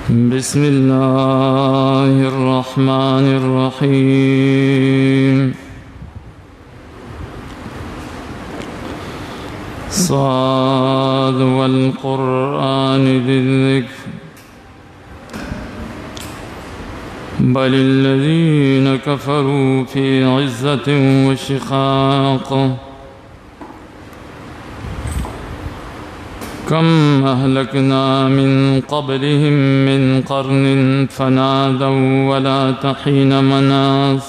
बिस्मिल्लाहिर्रहमानिर्रहीम। साद वल क़ुरआनि ज़िक्र बलिल्लज़ीन कफ़रू फ़ी इज़्ज़तिन व शिक़ाक़ कम अहलकना मिन क़ब्लिहिम मिन क़र्निन फ़नादौ वला तहीन मनास।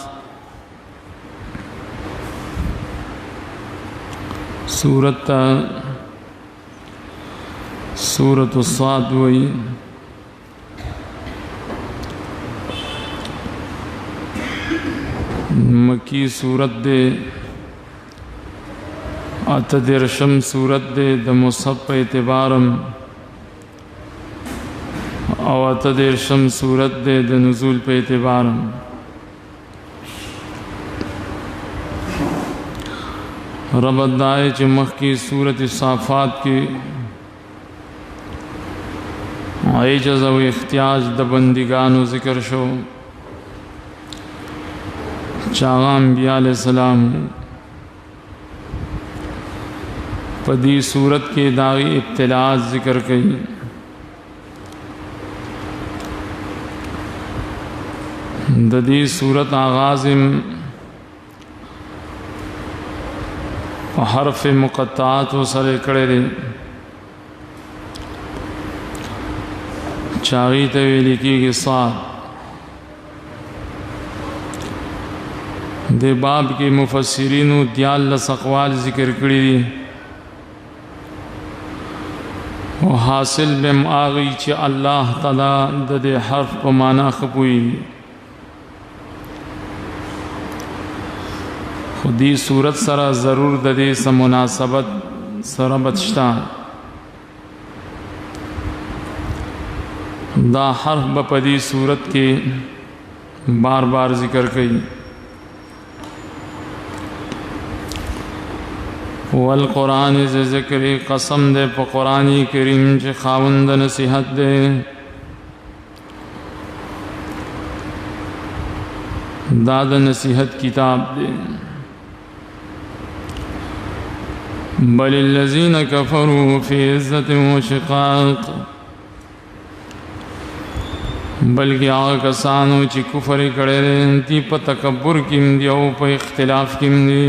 सूरत साद वही मक्की सूरत दे अतदेरशम सूरत दे द मुसहफ़ पे एतबारम और अतदेरशम सूरत दे द नुज़ूल पे एतबारम। रबदाए चमख की सूरत साफ़ात की एजज़ व इख्तियाज द बंदिगानो ज़िक्र शो चाग़ा अंबिया अलैहिस्सलाम पदी सूरत के दागी इब्तिलात ज़िक्र कई। ददी सूरत आगाज़िम हरफ मुक़त्तात व सरे कड़े दे चागी तवेली की साथ दे बाब के मुफस्सिरीन दियाल लसक़वाल ज़िक्र करी दी वो हासिल बेम आगी च अल्लाह ताला ददे हर्फ को माना खपुई खुदी सूरत सरा ज़रूर ददे स मुनासबत सरबतश्ता दा हर्फ बपदी सूरत के बार बार ज़िक्र कई। वल क़ुरान से ज़िक्र कसम दे प क़ुरानी करीम च खावंद नसीहत दे दाद नसीहत किताब दे। बलिल्लज़ीन कफ़रू फ़ी इज़्ज़तिन व शिक़ाक़ बल्कि आग कसानो ची कुफ़र करे ती प तकब्बुर किम दियो प इख्तिलाफ किम दी।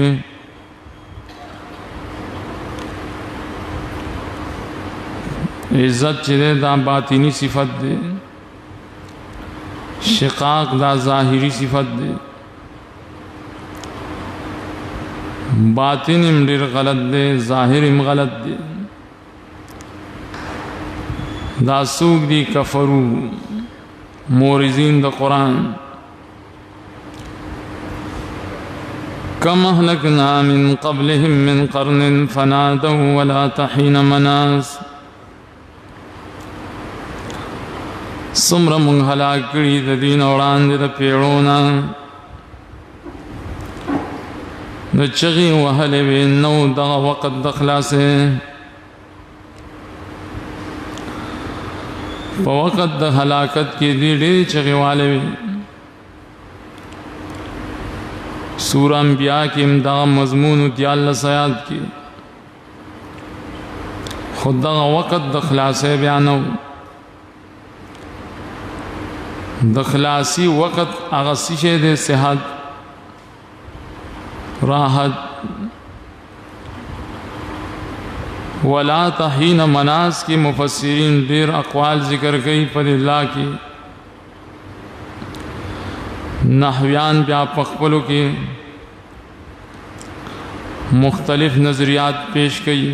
इज़्ज़त चिदे दा बातिनी सिफत दे, शिक़ाक़ दा ज़ाहिरी सिफत दे। बातिन इमडिर गलत दे, ज़ाहिर इम गलत दे। दा सूग दी कफ़रू मोरिज़ीन द क़ुरान कम अहलकना मिन क़ब्लिहिम मिन क़र्निन फ़नादौ वला तहीन मनास। सुम्र मुंग हलाक करी द दीन औड़ान द पेड़ोना द चगी वहले वे नौ द वक़्त दखला से वक़्त द हलाकत के दीड़े चगे वाले वे सूरह अंबिया के इमदा मज़मून दियाल सयाद की खुदा वक़्त दखला से बयानो दखलासी वक़्त आगसीशे दे सेहत राहत वला तहीन मनास की मुफस्सिरीन देर अक़वाल ज़िक्र कई पदिल्ला की नहवियान ब्या पखपलों के मुख्तलिफ नज़रियात पेश कई।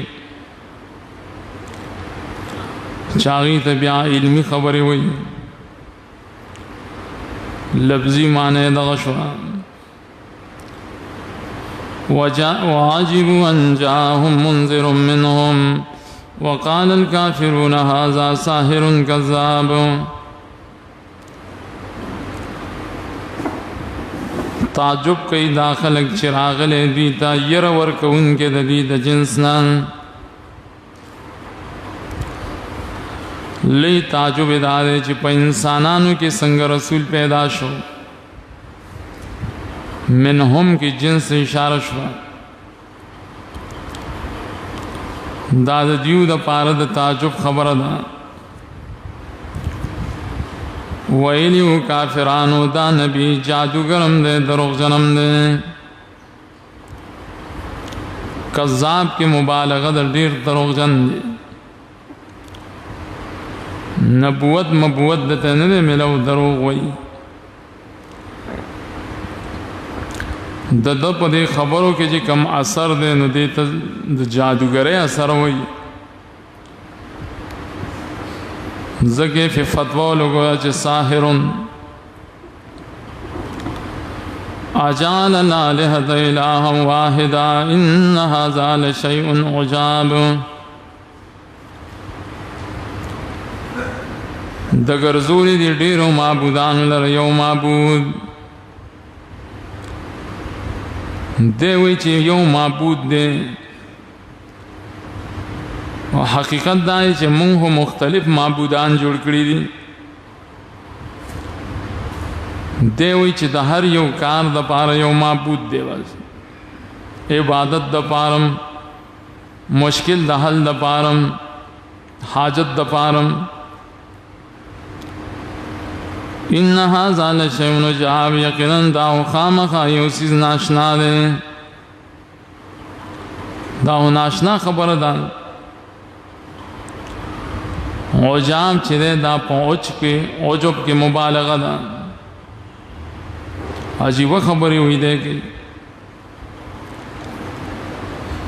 चागी तबिया इल्मी ख़बरें हुई लफ्ज़ी माने दगशवा वाजिबु अन जाअहुम मुन्ज़िरुम मिनहुम वक़ालल काफ़िरून हाज़ा साहिरुन कज़्ज़ाब। ताजुब कई दाखल चिरागले दीता यर वर्क उनके ददीद जिन्सना لئی تعجب دا دے چې په انسانانو کې څنګه رسول پیدا شو منهم کی جنس اشاره شو دا د دیو د پاره د تعجب خبره ده ویلیو کافرانو دا نبی جادوگرم دے دروغجنم دے کذاب کی مبالغه در ډیر دروغجن دے نبوت مبوت دته نه ملو دروغ وای د په دې خبرو کې چې کم اثر دی نو دې ته د جادوګرۍ اثر وای زګه په فتوا لګوا چې ساحرون اجعل الالهه الها واحدا ان هذا لشيء عجاب د ګرځولې دي ډیرو معبودان لره یو معبود دی وی چې یو معبود دی او حقیقت دا چې موږ مختلف معبودان جوړ کړی دي دی وی چې د هر یو کار د پاره یو معبود دی واسه عبادت د پاره مشکل د حل د پاره حاجت د پاره ان هذا لشيء عجاب یقینا دا خامخا یو چیز ناشنا ده دا ناشنا خبره ده عجاب چې دا پहुंच کې عجب کې مبالغه ده عجیب خبره وي ده کې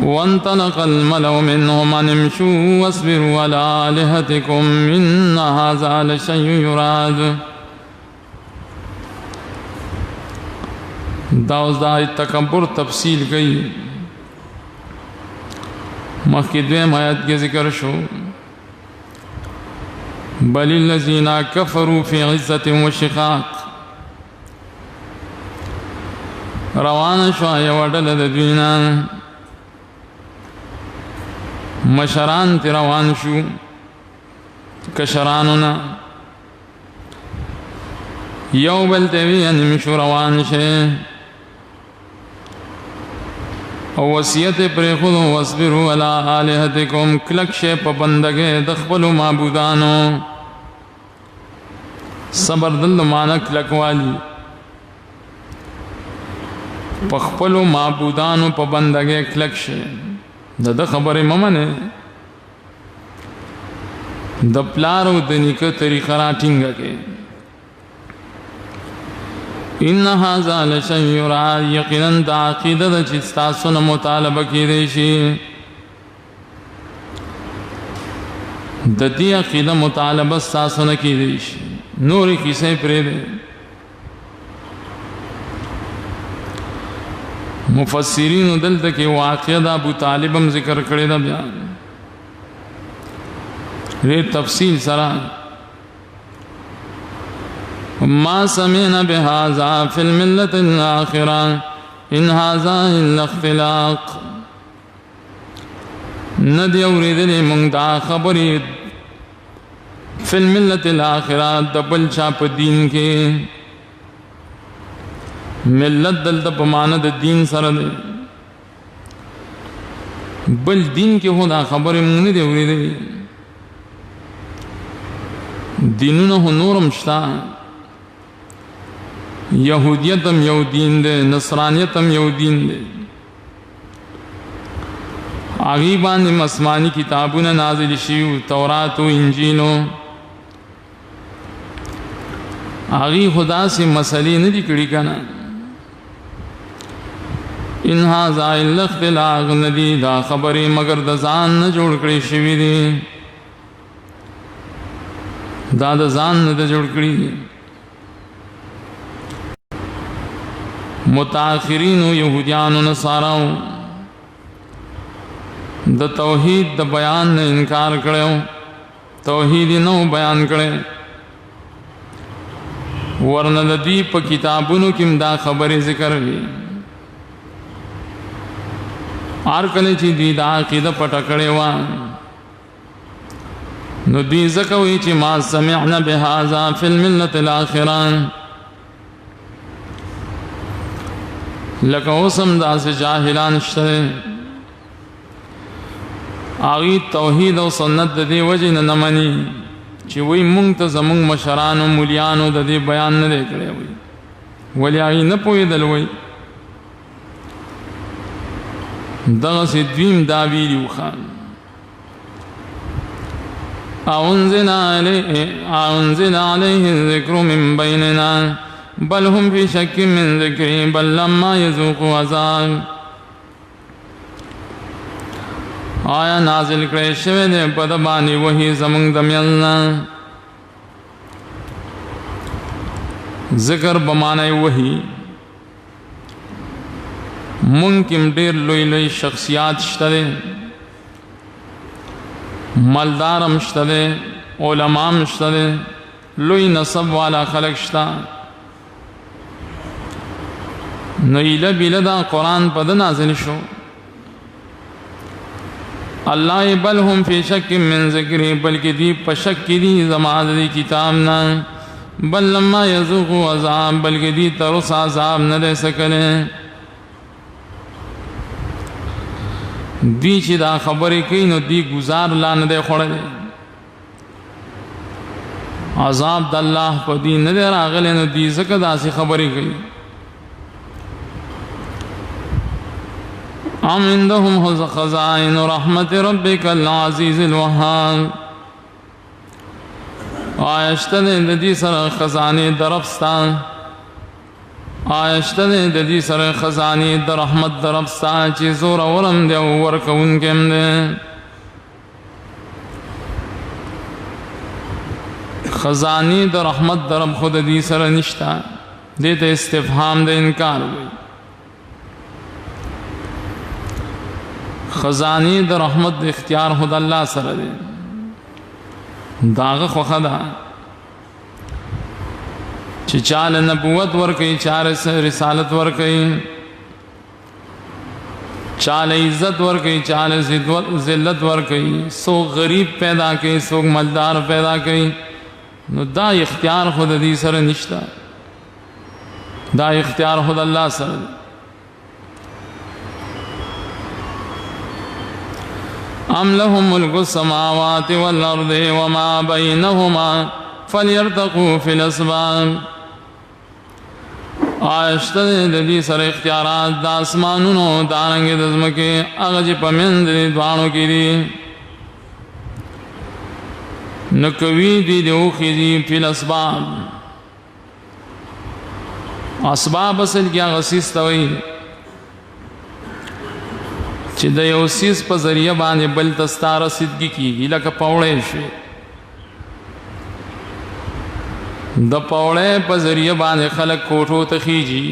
وانطلق الملأ منهم ان امشوا واصبروا على آلهتكم ان هذا لشيء يراد دا تکبر تفصیل گئی مخکې دویم آیات کې ذکر شو بل الذين كفروا في عزة وشقاق روان شو یو ډله د دوینا مشران تی روان شو کشرانونا یو بل توی انمشو روان شه او وصیت پر خود واصبروا علی آلهتکم کلک شه په بندګه د خپل معبودانو صبر دل مانک لکوالی په خپل معبودانو په بندګه کلک شه د خبره ممنه د پلارو د نیکه طریقه را ټینګه کې ان هذا لشيء يراد یقینا د عقیده د چې تاسو نه مطالبه کیدئ شي د دې عقیده مطالبه تاسو نه کیدئ شي نورې کیسې پرې ده مفسرین دلته کې واقعه د ابو طالب هم ذکر کړی دا بیان ری تفصیل سره ما سمعنا بهذا في الملة الآخرة إن هذا إلا اختلاق ندی اوریدلی مونږ دا خبرې في الملة الآخرة دبل چا په دین کې ملت دلته په معنا د دین سره ده بل دین کې هو دا خبرې مونږ نه دی اوریدلی دینونه نورم شته یهودیتم یو دین ده نصرانیتم یو دین ده آغی باندې مسمانی کتابونه نازل شیو تورات و انجیلو آغی خدا سے مسئلے نه دي کړي کنه ان هذا الا اختلاق ندی دا خبرې مگر د ځان نه جوړ کړي شوی دي دا د ځان نه جوړ کړي متأخرین و یهودیان و نصاراو د توحید د بیان نه انکار کړو توحید نو بیان کړي ورنه د دې په کتابونو کې دا خبره ذکر وی هر کله چې دې دا عقیده پټ کړي و نو دوی زکوی چې ما سمعنا بهذا فی الملت الاخرہ لکه اوسم داسې جاهلان شته هغوی توحید او سنت د دې وجې نه مني چې وی مونږ ته زمونږ مشرانو مولیانو د دې بیان نه دی کړی وی ولې هغوی نه پوهېدل وی دغسې دویم دا ویلي وښه أنزل عليه الذكر من بيننا بل هم في شك من ذكري بل لما يذوقوا عذاب آیا نازل کړی شوی دی په ده باندې وحي زموږ د میل نه ذکر به معنی وحي مونږ کې ډېر لوی لوی شخصیات شته دی مالدار هم شته دی علما هم شته دی لوی نسب والا خلق شته نو ایله بیله دا قرآن په ده نازل شو الله بل هم فی شک من ذکری بلکې دی په شک کې دي زما د دې کتاب نه بل لما یذوقوا عذاب بلکې دی تر اوسه عذاب نه دی څکلی دی چې دا خبرې کوي نو دی گزار لا نه دی خوړلی عذاب د الله په دی نه دی راغلی نو دی ځکه داسې خبرې کوي ام عندهم خزائن رحمت ربک العزیز الوهاب آیا شته د دې سره خزانې د رب ستا آیا شته د دې سره خزانې د رحمت د رب ستا چې زورور هم دی او ورکوونکی هم دی خزانې د رحمت د رب خو د دې سره نشته دې ته استفهام د انکار وي خزانی د رحمت د اختیار خود الله سره دی داغه خوخه ده چې چاله نبوت ورکوي چاله رسالت ورکوي چاله عزت ورکوي چاله ذلت ورکوي څوک غریب پیدا کوي څوک مالدار پیدا کوي نو دا اختیار خود دې سره نشته دا اختیار خود الله سره دی ام لهم ملک السماوات والارض وما بینهما فلیرتقوا فی الاسباب آشته د دې سره اختیارات د اسمانونو دارنګ د ځمکې هغه چې په منځ د دوانو کې دي نو کوي دي د اوخې فی الاسباب اسباب اصل کې هغه سیس ته وایي چې د یو سیس په ذریعه باندې بل ته ستا رسیدګي کېږي لکه پوړی شوې د پوړی په ذریعه باندې خلک کوټو ته خیږي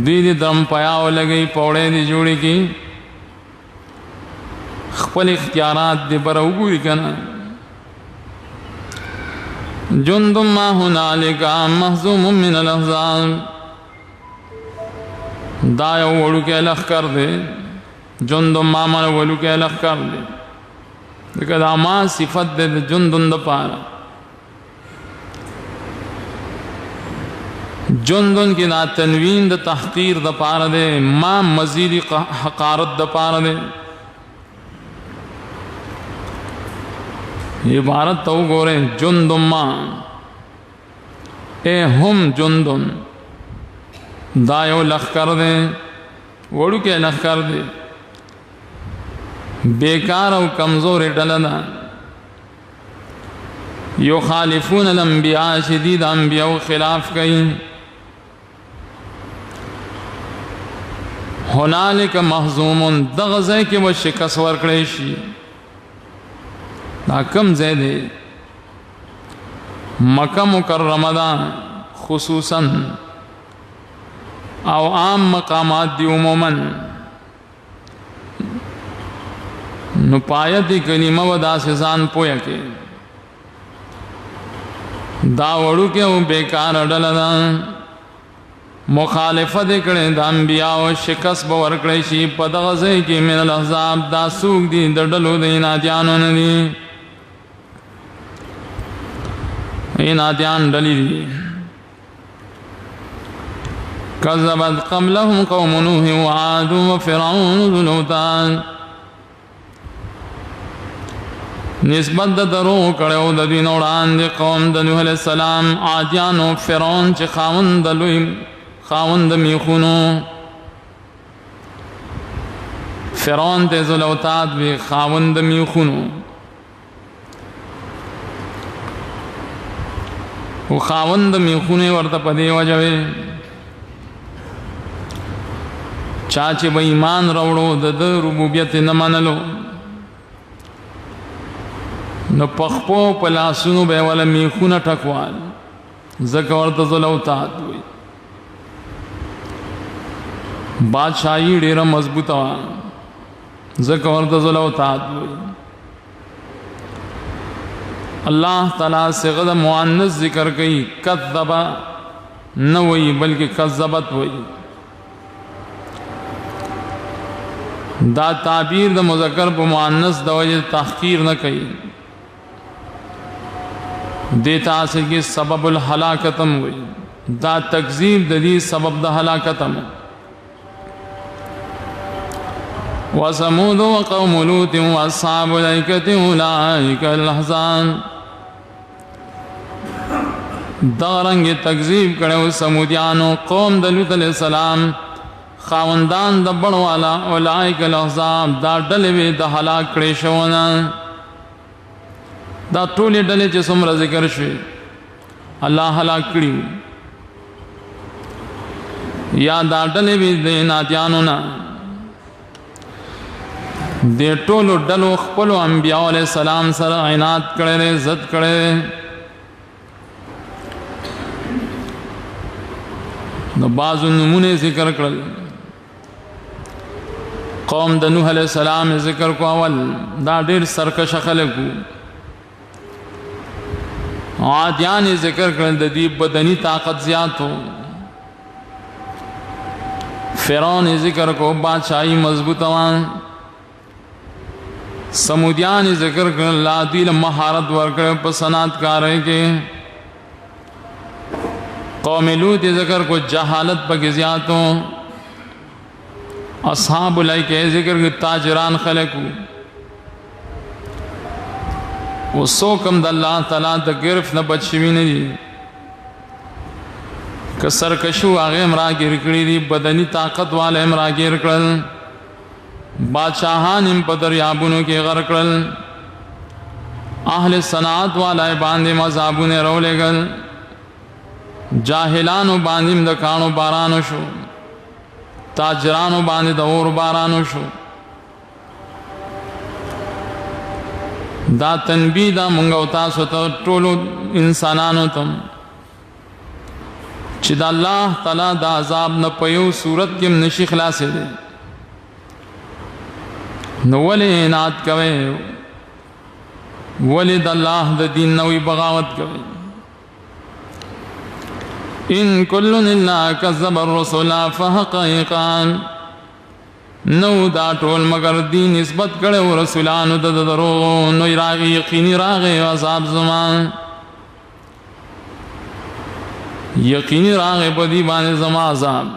دوی د دم پیاو لګوي پوړی دې جوړې کړي خپل اختیارات دې بره وګوري که نه جند ما هنالک مهزوم من الاحزاب دا یو وړوکی لښکر دی جند ما معنی وړوکی لښکر دی ځکه دا ما صفت دی د جندن دپاره جندن کې دا تنوین د تحقیر دپاره دی ما مزیدی حقارت دپاره دی عبارت ته وګورئ جند ما اے هم جندن دا یو لخکر دی وړوکی لخکر دی بیکار او کمزور ډله ده یخالفون الانبیاء شدید انبیاء خلاف کوي هنالک محزوم دغه ځای کې به شکست ورکړی شي دا کم ځای دی مکه مکرمه ده خصوصا او عام مقامات دی عموما نو پایت کلمه و دا سزان پویا کې دا وړو کې او بیکار ډله ده مخالفت کړي د انبیاء او شکست به ورکړي شي په دغه ځای کې من الاحزاب دا سوق دي د ډلو د عنادیانو نه دي عنادیان ډلې دي. كذبت قبلهم قوم نوح وعاد وفرعون ذو الأوتاد. نسبت د درو کړو د دوی نه وړاندې قوم د نوح علیه السلام عادیان او فرعون چې خاوند لوی خاوند میخونو. فرعون ته ذو الاوتاد وی خاوند میخونو او خاوند میخونه ورته په دی وجوي چا چې به ایمان راوړو د ربوبیت نه منلو نو پخپو په لاسونو به ولا میخونه ټکوال ځکه ورته ذو الاوتاد وي. بادشاہي ډیره مضبوطه وه ځکه ورته ذو الاوتاد وي. الله تعالی صيغه د مؤنث ذکر کوي کذب نه وي بلکې کذبت وي. دا تعبیر د مذکر په مؤنث د وجه تحقیر نه کوي. دیتا سے کی سبب الحلاکتم وي. دا تکذیب د دې سبب د هلاکتم. وثمود وقوم لوط واصحاب الایکة اولئک الاحزاب. دارنګ تکذیب کړو سمودیانو قوم د لوط علیہ السلام خاوندان د بڼوالا اولئک الاحزاب. دا ډلې د هلاک کړي شونه. دا ټولې ډلې چې څومره ذکر شوي الله هلاک کړي یا دا ډلې د عنادیانو نه د ټولو ډلو خپلو انبیاء علیہ السلام سره عناد کړي ضد کړي. نو بعضو نمونه ذکر کړل. قوم د نوح علیہ السلام ذکر کو اول دا ډیر سرکش خلک وو. عادیان ذکر کړل د دې بدني طاقت زیات وو. فرعون ذکر کو بادشاہي مضبوط وان. سمودیان ذکر کړل لا دې مهارت ورکړ په صنعت کاري کې. قوم لوط ذکر کو جہالت په زیاتو. اصحاب الایکة ذکر کو تاجران خلق و سوکم د الله تعالی د گرفت نه بچ شوي نه دي. که سرکشو هغه امراګر کړی دي بدني طاقت والے امراګر کړل. بادشاہان په دریابونو کې غرق کړل. اهل صنعت والے باندې مذابونه رولېګل. جاهلانو باندې د کانو بارانو شو. تاجرانو باندې د اور بارانو شو. دا تنبیه دا مونږ او تاسو ته ټولو انسانانو ته چې د الله تعالی د عذاب نه په یو صورت کې نشي خلاصې دي. نو ولې عناد کوي ولې د الله د دین نوې بغاوت کوي. ان كل الا كذب الرسل فحقيقا. نو دا ټول مگر دی نسبت کړو رسولانو د درو. نو راغی یقیني راغی عذاب زمان یقیني راغی په دی باندې زما عذاب.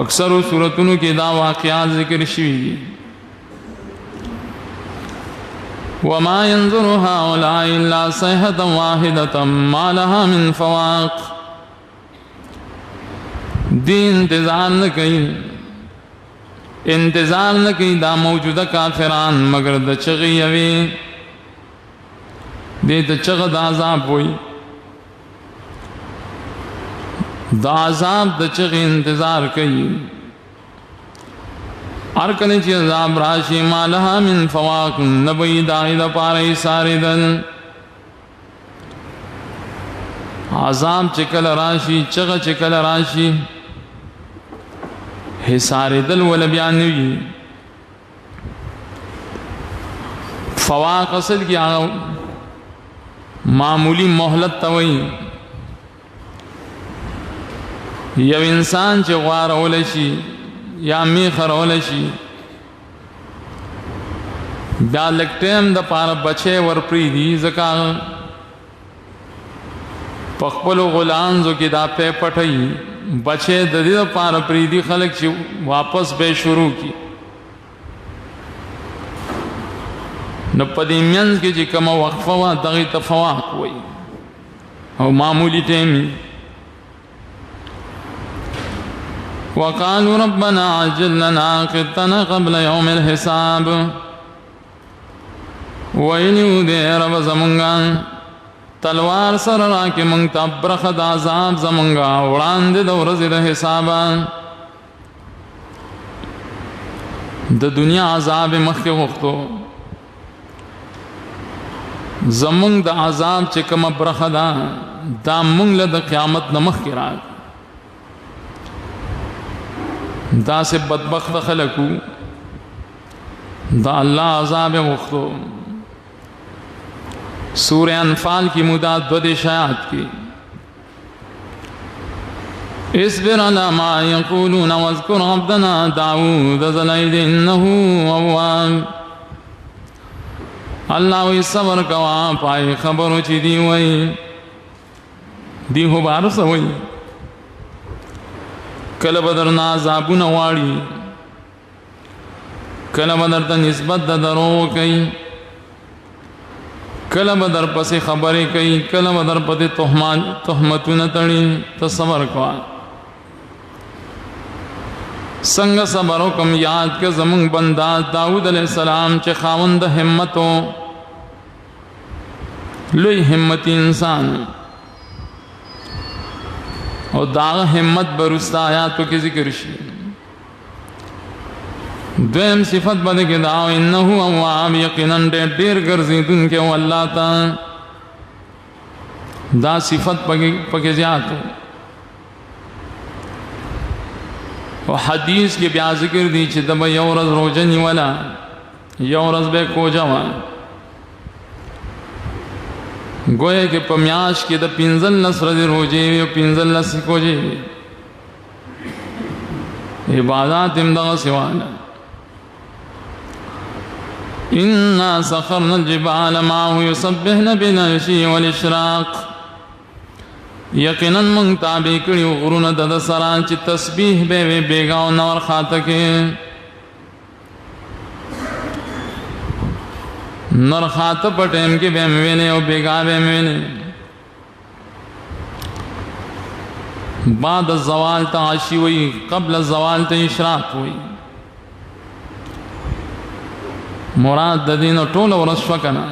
اکثر سورتونو کې دا واقعات ذکر شوي دي. وما ينظر هؤلاء الا صيحة واحدة ما لها من فواق. دی انتظار نه کوي انتظار نه کوي دا موجوده کافران مگر د چغې یوې دې ته چغه د عذاب وي. د عذاب د چغې انتظار کوي. هر کله چې عذاب راشي ما لها من فواق نبی دای د پاره ساریدل. عذاب چې کله راشي چغه چې کله راشي حساردل ول بیان وی. فواق اصل کی معمولی مهلت توي. یو انسان چې غوار اول شي یا میخر اول شي دا لکټم د پاره بچي ورپری دي ځکه पखपलो गुलाम जो कि दा पे पठई बचे ददी पार प्रीति खलक ची वापस पे शुरू की न पदीमियंस की जी कम वक्फवा दगी तफवाक हुई और मामूली टेमी वक़ालू रब्बना अज्जिल लना क़ित्तना क़ब्ल यौमिल हिसाब वैलियू दे रब ज़मंगा तलवार सर राके मंग तब्रखद आज़ाब ज़मंगा उड़ान दे दौरज़ द हिसाबा द दुनिया आज़ाब मख के वक्तो ज़मंग द आज़ाब चिकम ब्रखदा दा मंग लद क़यामत नमख के राग दा से बदबख्त खलकू दा अल्लाह अज़ाब वक्तो सूरह अनफाल की मुदात बदिशात की इस्बिर अला मा यक़ूलून वज़्कुर अब्दना दाऊद ज़लैद इन्नहु अव्वाब अल्लाह वही सबर कवा पाए खबर ची दी वही दी हो बार सवई कल बदर नाज़ाबू नवाड़ी कल बदर त निस्बत दरो कई कल बदर पसे खबरें कई कल बदर पते तोहमतू न तड़ी तो सबर कवा संग सबरो कम याद के ज़मंग बंदा दाऊद अलैहिस्सलाम चे खावंद हिम्मतो लुई हिम्मती इंसान और दाग हिम्मत बरुस्ता आयातों की जिक्र शी द्वैम सिफत बदे के दाव इन्नहु अव्वाब यकीनन डेर गर्जीदुन के अल्लाह ता दा सिफत पके जातो और हदीस के ब्याह जिक्र दी चे दब यौरज रोजनी वाला यौरज बे को जवा गोए के पम्याश के द पिंजल नसरद रोजे व पिंजल नस को जे इबादत इमदा सिवाना इन्ना सखरना जिबाल माहु युसब्बिहना बिलअशी वल इशराक यकीनन मंग ताबे कड़ी गुरुन दद सरान ची तस्बीह बे वे बेगाव नवर खातके नर खात पटेम के बेम वेने और बेगा बेम वेने बाद ज़वाल ता आशी हुई कबल ज़वाल ता इशराक हुई मुराद ददीन और टोल और रश्वकना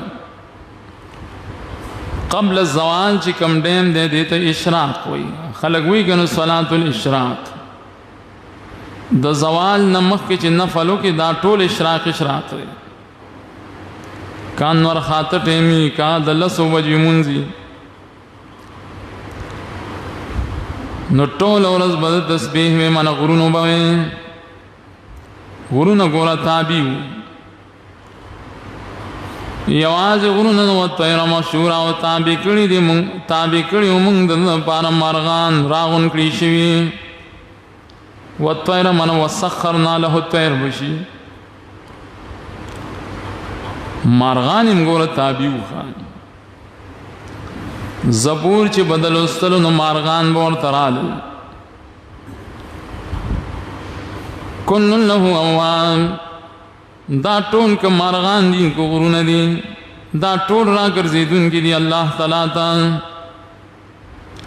कबल ज़वाल ची कम डेम दे दे तो इशराक हुई खलक हुई कनु सलातुल इशराक द ज़वाल नमक के चिन्ह फलों की दा टोल इशराक इशराक हुई कान वर खात टेमी का दलसो वजी मुंजी नो टोल औरस बद तस्बीह में मन गुरुनो बवे गुरुनो गोरा ताबीव यवाज गुरुनो व तैरा मशूरा व ताबी कड़ी दे मुंग ताबी कड़ी मुंग दल पार मारगान रागुन क्लीशवी व तैरा मन व सखरना लहु तैर बशी मारगान इमगोर ताबीव खान ज़बूर चे बदल उस्तल न मारगान बोर तराल कुल्लुन लहु अव्वाब दा टोल के मारगान दी को गुरुन दी दा टोल रा कर ज़ीदुन की दी अल्लाह तला ता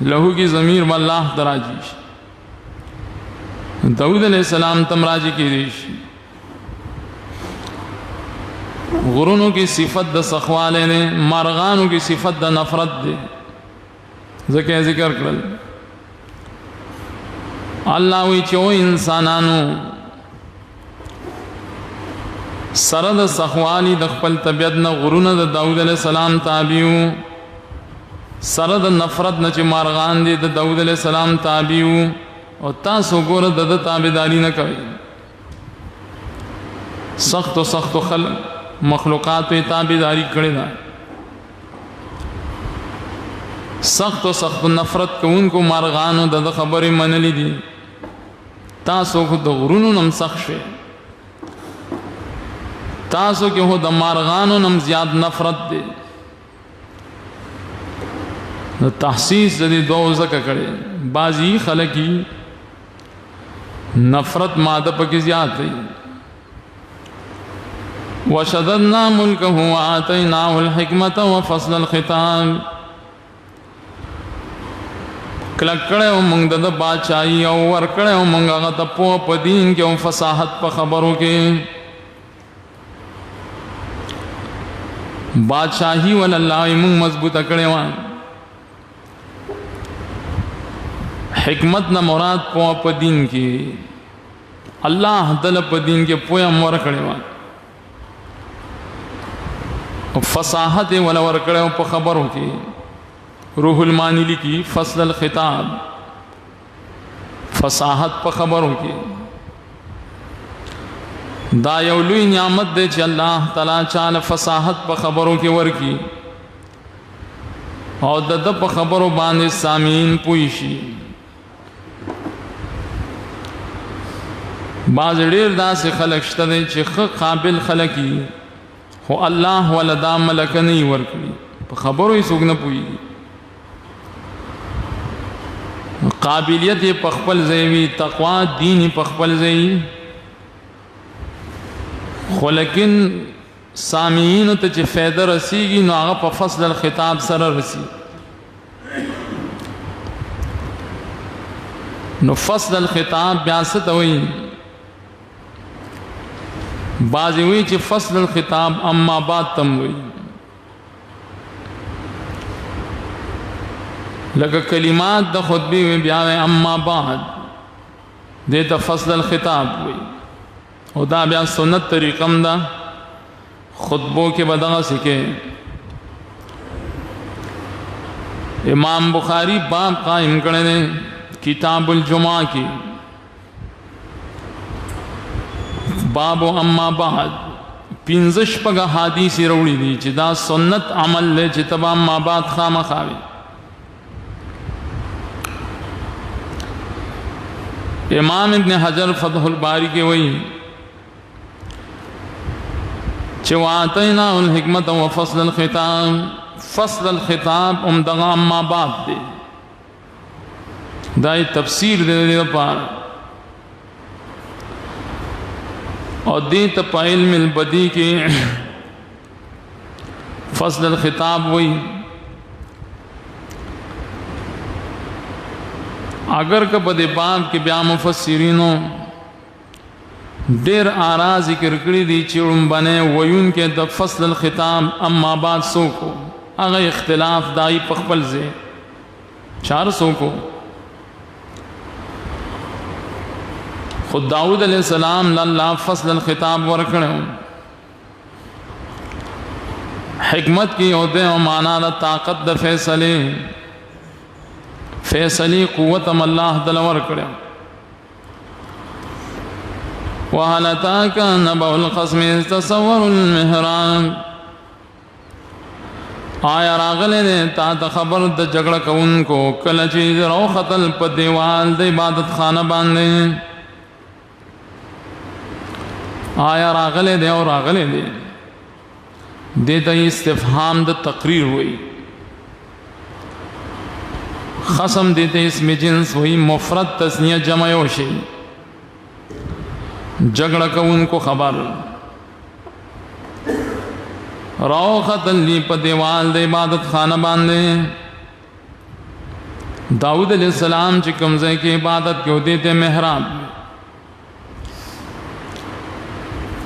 लहू की ज़मीर व अल्लाह तराजीश दाऊद अलैहिस्सलाम तमराजी की रीश गुरुनों की सिफत द सखवाले ने मारगानों की सिफत द नफरत दे जके जिक्र कर अल्लाह हुई चो इंसानानो सरद सखवाली दखपल तबियत न गुरुन द दाऊद अलैहिस्सलाम ताबियू सरद नफरत न च मारगान दे द दाऊद अलैहिस्सलाम ताबियू और तासो गोर द ताबेदारी न करे सख्त खल मखलूक़ात पे ताबेदारी करे ना सख्त नफरत को उनको मारगानो द खबर मन ली दी तासो खुद गुरुन नम सख्शे तासो के हो द मारगानो नम ज़्याद नफरत दे نو تحسیس د دې دوه ځکه کړي بعضی خلکی نفرت ماده پکې زیات دی وشددنا ملکه وآتیناه الحکمت وفصل الخطاب کلکړه او موږ د بادشاہي او ورکړه او موږ هغه ته په دین کې او فصاحت په خبرو کې بادشاہي ول الله موږ مضبوطه کړې و حکمت نه مراد په دین کې الله دل په دین کې پوهه مور کړې و او فصاحت ول ورکړه په خبرو کې روح المانی لکی فصل الخطاب فصاحت په خبرو کې دا یو لوی نعمت دی چې الله تعالی چاله فصاحت په خبرو کې ورکی او د په خبرو باندې سامعین پوي شي باز ډیر داسې خلک شته چې ښه قابل خلک خو الله ولدا ملک نه ورکړي په خبرو یې څوک نه پوي قابلیت په خپل ځای وي تقوا دین په خپل ځای خو لیکن سامعین ته چې فائدہ رسیږي نو هغه په فصل الخطاب سره رسی نو فصل الخطاب بیا څه ته وایي بعضی وی چې فصل الخطاب اما بعد تم وایي لکه کلمات د خطبه وی بیا اما بعد دته فصل الخطاب وی او دا بیا سنت طریقم دا خطبو کې بدغه سکے امام بخاری باب قائم کړي نے کتاب الجمعہ کی باب اما بعد پنځش پغه حدیث وروړي دي چې دا سنت عمل له چې تبا اما بعد خامخاوي امام ابن حجر فتح الباری کے وہی چواتینا الحکمت و فصل الخطاب فصل الخطاب امدغا اما بعد دے دائی تفسیر دے پار اور دیتا پا علم البدی کے فصل الخطاب وہی اگر که په دې باب کې بیا مفسرینو ډېر آرا ذکر کړی دي چې وړاندې ویون کې د فصل الخطاب اما بعد سوکو هغه اختلاف دای په خپل ځای 400 کو خود داؤد علیہ السلام الله فصل الخطاب ورکړو حکمت کی او د معنا د طاقت د فیصله فیصلی قوت الله دلور کړو وهل اتاك نبأ الخصم تصور المهران آیا راغله نه تا ته خبر د جګړه کوونکو کله چې روختل په دیوال د عبادت خانه باندې آیا راغله دی او راغله دی د استفهام د تقریر وای خصم دیتے اسم جنس وہی مفرد تسنیہ جمع شی جگڑا کو ان کو خبر روخت لی پا دیوال دے عبادت خانہ باندے داؤد علیہ السلام چی کمزے کی عبادت کیوں دیتے محراب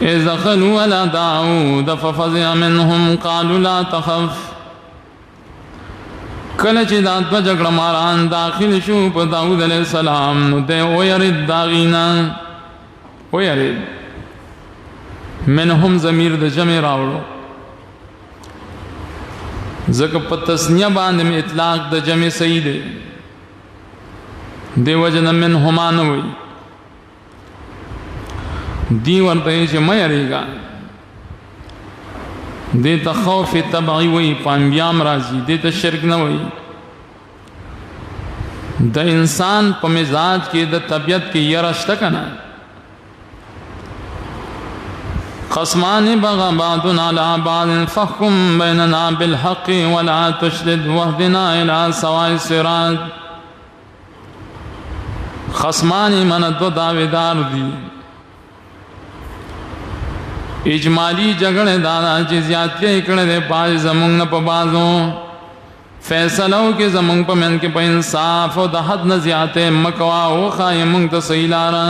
اذ دخلوا على داؤد ففزع منهم قالوا لا تخف کله چې دا د جګړه ماران داخل شو په داؤد علیہ السلام نو ته ويرد داغینا ويرد منهم ضمیر د جمع راوړو ځکه په تسنیه باندې اطلاق د جمع صحیح دی دیو جن منهما نه وي دی ورته چې مې اړېګا دیتا خوف تبعی وی پانبیام رازی دیتا شرک نہ وی دا انسان پا مزاج کی دا طبیعت کی یرشتا کنا खस्मानि बगा बादुना अला बादिन फहकुम बैनना बिलहक़ वला तुशदिद वहदिना इला सवाइ सिरात। खस्मानि मन दो दावेदार दी, इजमाली झगड़े दादा ची ज़्यादती कड़े दे पाज ज़मुंग न पबाजो फैसलों के ज़मुंग पर मन के पर इंसाफ और दहद न ज़्यादते मकवा वो खाए मुंग तो सही लारा।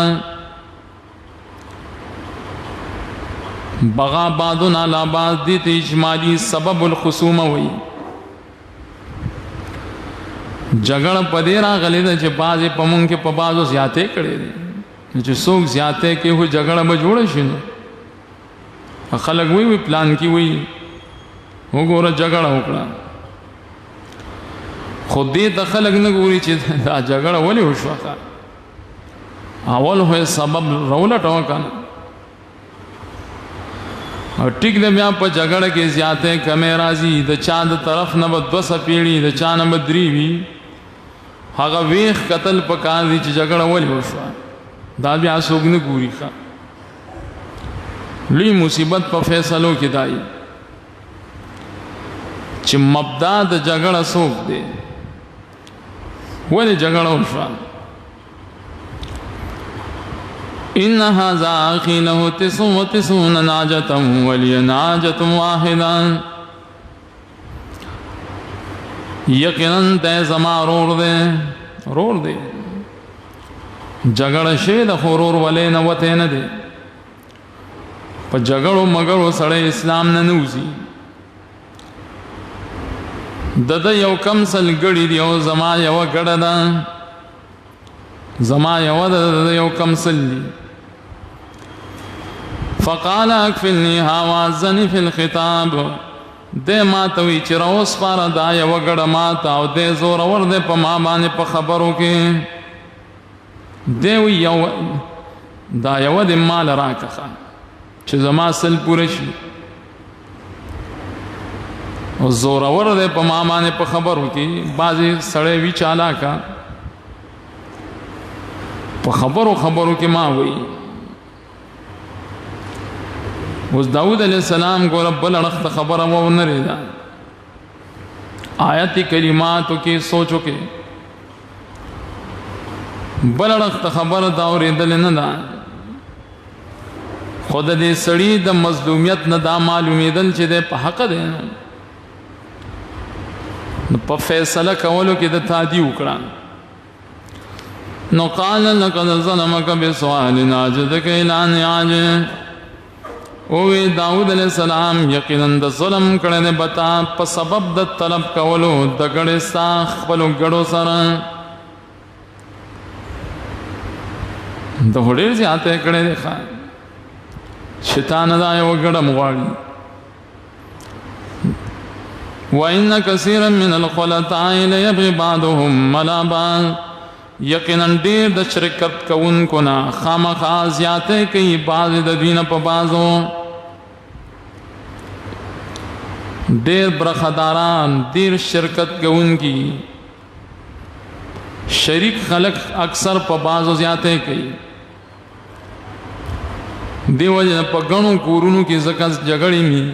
बगा बादुन अला बाद दी तो इजमाली सबबुल खुसूमा हुई झगड़ पदेरा गले दे चे बाजे पमुंग के पबाजो ज़्यादते कड़े दे चे सोख ज़्यादते के हुए झगड़ बजोड़े शिनो खलक हुई प्लान की हुई हो गोरा झगड़ा उकड़ा खुद ही दखलक न गोरी चीज झगड़ा वली हुआ का अवल हुए सबब रौलट हो का और टिक दे ब्याह पर झगड़ के ज़्यादते कमे राजी द चांद तरफ न बस पीढ़ी द चान बद्री भी हागा वेख कतल पका दी झगड़ा वली हुआ दा ब्याह सोगन गोरी का ली मुसीबत पर फैसलों की दाई च मबदाद झगड़ा सोख दे वली झगड़ा उठा इन हाज़ा अखी लहु तिसून नाजतम वली नाजतम वाहिदा। यकीनन तय जमा रोड़ दे झगड़ा शेद खोरोर वले न वते न दे पर झगड़ो मगड़ो सड़े इस्लाम न नूजी दद यव कम सल गड़ी दियो जमा यव गड़दा जमा यव दद यव कम सल्ली फ़क़ाल अकफ़िलनी हावाज़नी फ़िल ख़िताब दे मातवी चिरोस पारा दा यव गड़ माता और दे जोर वर दे प माँ बाने प खबरों के दे यव दा यव दे माल राकखा जमा सल पूरे और जोरावर दे पमामा ने खबर होती बाजी सड़े भी चाला का खबरों की माँ हुई उस दाऊद अलैहिस्सलाम को रब्बुल अड़ख्त खबर वो न रेदा आयती कलिमात की सोचो के बल अड़ख्त खबर दाऊर दल न दा खुद दे सड़ी द मजलूमियत न दा मालूमेदल चे दे हक दे प फैसला कवलो के द तादी उकड़ा नो क़ाल लक़द ज़लमक बिसुआल नाजदक इला निआज ओवे दाऊद अलैहिस्सलाम यकीनन द ज़ुल्म करे ने बता प सबब द तलब कवलो द गड़े साख पलो गड़ो सर द होड़े से आते कड़े देखा शैतान दाए वो गड़म वाड़ी वइन्न कसीरन मिनल खुलताए लयबग़ी बादुहुम अला बाद यकीनन ढेर द शिरकत कउन को ना खामखा ज़्यादते कई बाज़ द दीन प बाज़ो ढेर बरखदारान देर शिरकत कउन की शरीक खलक अक्सर प बाज़ो ज़्यादते कई देवजन पगणों कोरुनु की जकस झगड़ी में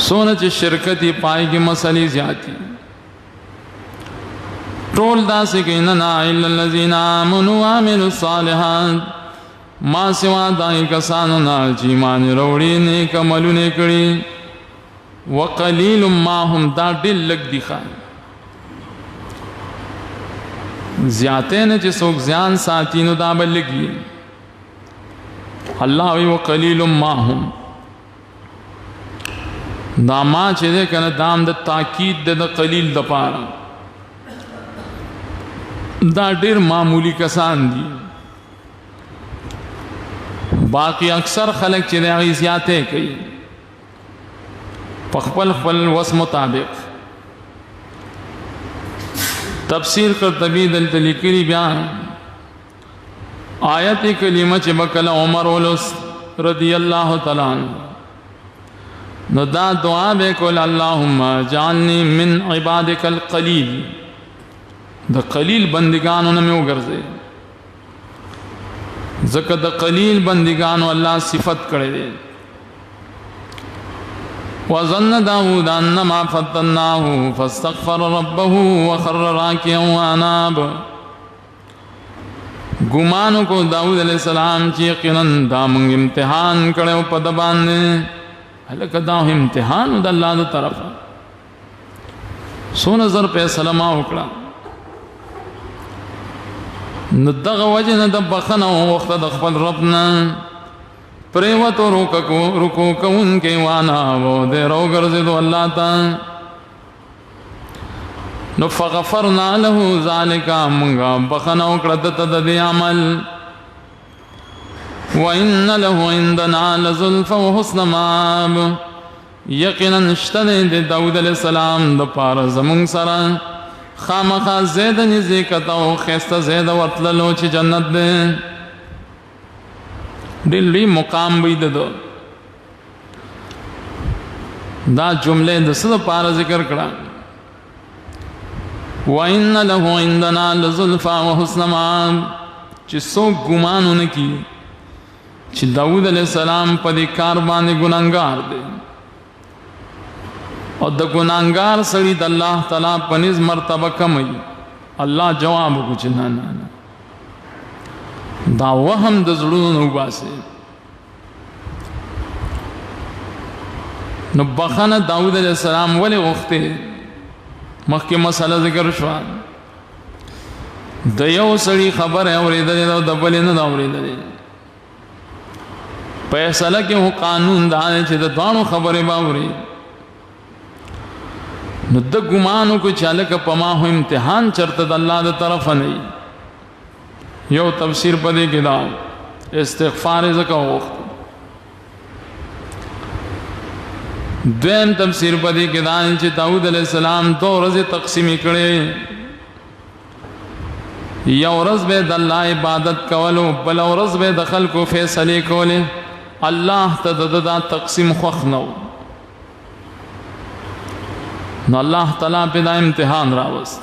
सोन च शिरकती पाई की मसली ज्यादा टोल दासी के ना इल्लल्लज़ीना आमनु व अमिलुस सालिहात मां सिवा दाई कसानो नाल ची मान रोड़ी ने कमलु ने कड़ी व कलीलुम माहुम दा दिल लग दिखा ज्याते ने च सोक ज्यान साथी नु दा बलगी अल्लाह व कलीलुम माहुम दामा चेदे कन दाम द ताकीद द कलील द पारा दा डेर मामूली कसान दी बाकी अक्सर खलक चेदे अगियाते कई पखपल फल वस मुताबिक तफसीर कर तबी दल तलीकरी बयान आयत कलीमा चबकल उमर रदी अल्लाह तआला दा दुआ बेकुल अल्लाहुम्मा जालनी मिन इबादिकल कलील द कलील बंदिगान में गर्जे ځکه د قلیل بندگانو الله صفت کړی دی. وظن داود انما فتناه فاستغفر ربه وخر راكعا واناب. ګمانو کو داود علیہ السلام چې یقینا دا موږ امتحان کړو په د باندې، هلکه دا امتحان د الله د طرفه. سو نظر فیصله ما وکړه، نو دغه وجه نه د بخنه وخت د خپل رب نه پریوتو رکو کون کې وانا و دې رو ګرځېدو الله ته. نو فغفرنا له ذلك، مونږه بخنه وکړه دته د دې عمل. وان له عندنا لزلفى وحسن مآب. یقینا شته د داود علیہ السلام د پاره زمونږ سره خامخا زید نزدېکته او ښایسته زید ورتللو چې جنت دی. ډېر لوی مقام به د دا جمله د څه دپاره ذکر کړه؟ وَإِنَّ لَهُ عِندَنَا لَزُلْفَى وَحُسْنَ مَآب. چې څوک ګمان ونه کړي چې داود علیہ السلام په دې کار باندې ګناهګار دی او د ګناهګار سړي د الله تعالی په نس مرتبه کم وي، الله جواب وکړي چې نه نه نه، دا وهم د زړونو نه وباسي. نو بخنه داود علیہ السلام ولې غوښتې؟ مخکې مسله ذکر شوه، د یو سړي خبره اورېدلې او د بلې نه ده اورېدلې. فیصله کې هو قانون دا دی چې د دواړو خبرې به اوري. نو د ګمانو کو چې هلکه په ما هو امتحان چرته د الله د طرفه نه وي. یو تفسیر په دې کې دا استغفار یې ځکه وغوښت. دویم تفسیر په دې کې دا چې داود علیہ السلام 2 ورځې تقسیمې کړې. یو ورځ به د الله عبادت کولو، بل ورځ به د خلکو فیصلې کولې. الله ته د دا تقسیم خوښ نه و، نو الله تعالی په دا امتحان راوست.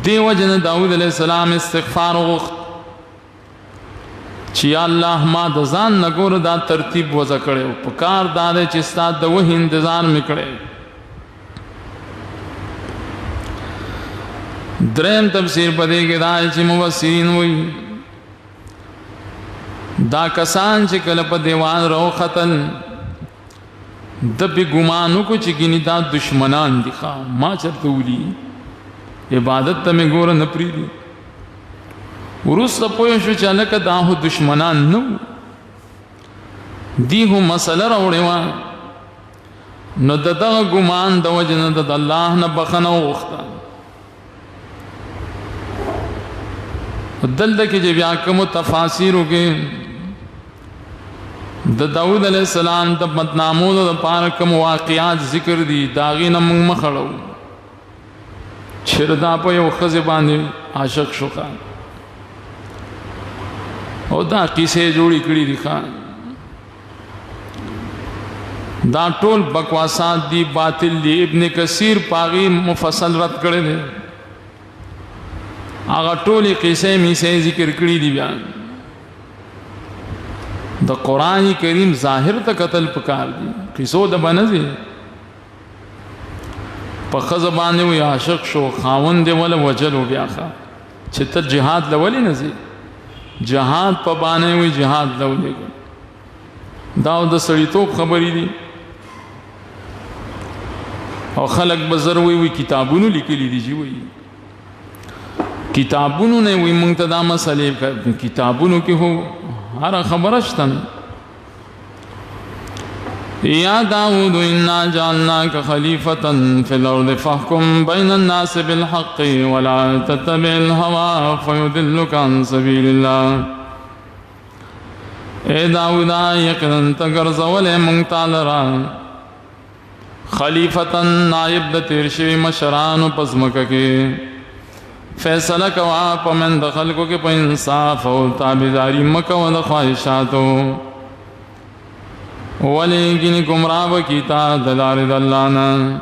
دیو جن داود علیہ السلام استغفار وغوښت چې یا الله ما د ځان نه ګوره دا ترتیب وضع کړی، په کار دا دی چې ستا د وحي انتظار مې کړی. دریم تفسیر په دې کې دا چې مفسرین وایي دا کسان چې کله په دیوان راوختل د به ګمانو کو چې ګینې دا دشمنان دي، ما چرته ولي عبادت ته مې ګوره نه پرېږدي. وروسته پوه شو چې هلکه دا خو دشمنان نه وو، دي خو مسله راوړې وه. نو د دغه ګمان د وجې نه د الله نه بخنه وغوښته. دلته کې چې بیا کومو تفاسیرو کې د داود علیہ السلام د بدنامولو دپاره کوم واقعات ذکر دي، د هغې نه موږ مخ اړوو. چې دا په یو ښځې باندې عاشق شو او دا قصې جوړې کړي دي. دا ټول بکواسات دي، باطل دي. ابن کثیر پاغي مفصل رد کړی دی، هغه ټولې قصې میسې ذکر کړي دي. بیا د قرآن کریم ظاهر ته قتل پکار دي، قصو د بنځي په ښځه باندې وي عاشق شو، خاوند دی ولا وجلو. بیا چې ته جهاد لولې نه ځي، جهاد په باندې وي جهاد لولې. دا د سړیتوب خبرې دي. او خلق بزر وي کتابونو لیکلي دي، وي کتابونو نه وي مونږ ته دا مسئلې کتابونو کې هو هر خبره شته. یا داود انا جعلناک خلیفة فی الارض فاحکم بین الناس بالحق ولا تتبع الهوى فیضلک عن سبیل اللہ. اے داودا یقینا ته ګرځولې مونږ تعالی را خلیفة نائب د تیر شوي مشرانو په ځمکه کې، فیصله کوا په من د خلکو کې په انصاف او تابعداري مه کوه د خواهشاتو. ولیکن گمراه وکړي تا د لارې د الله نه.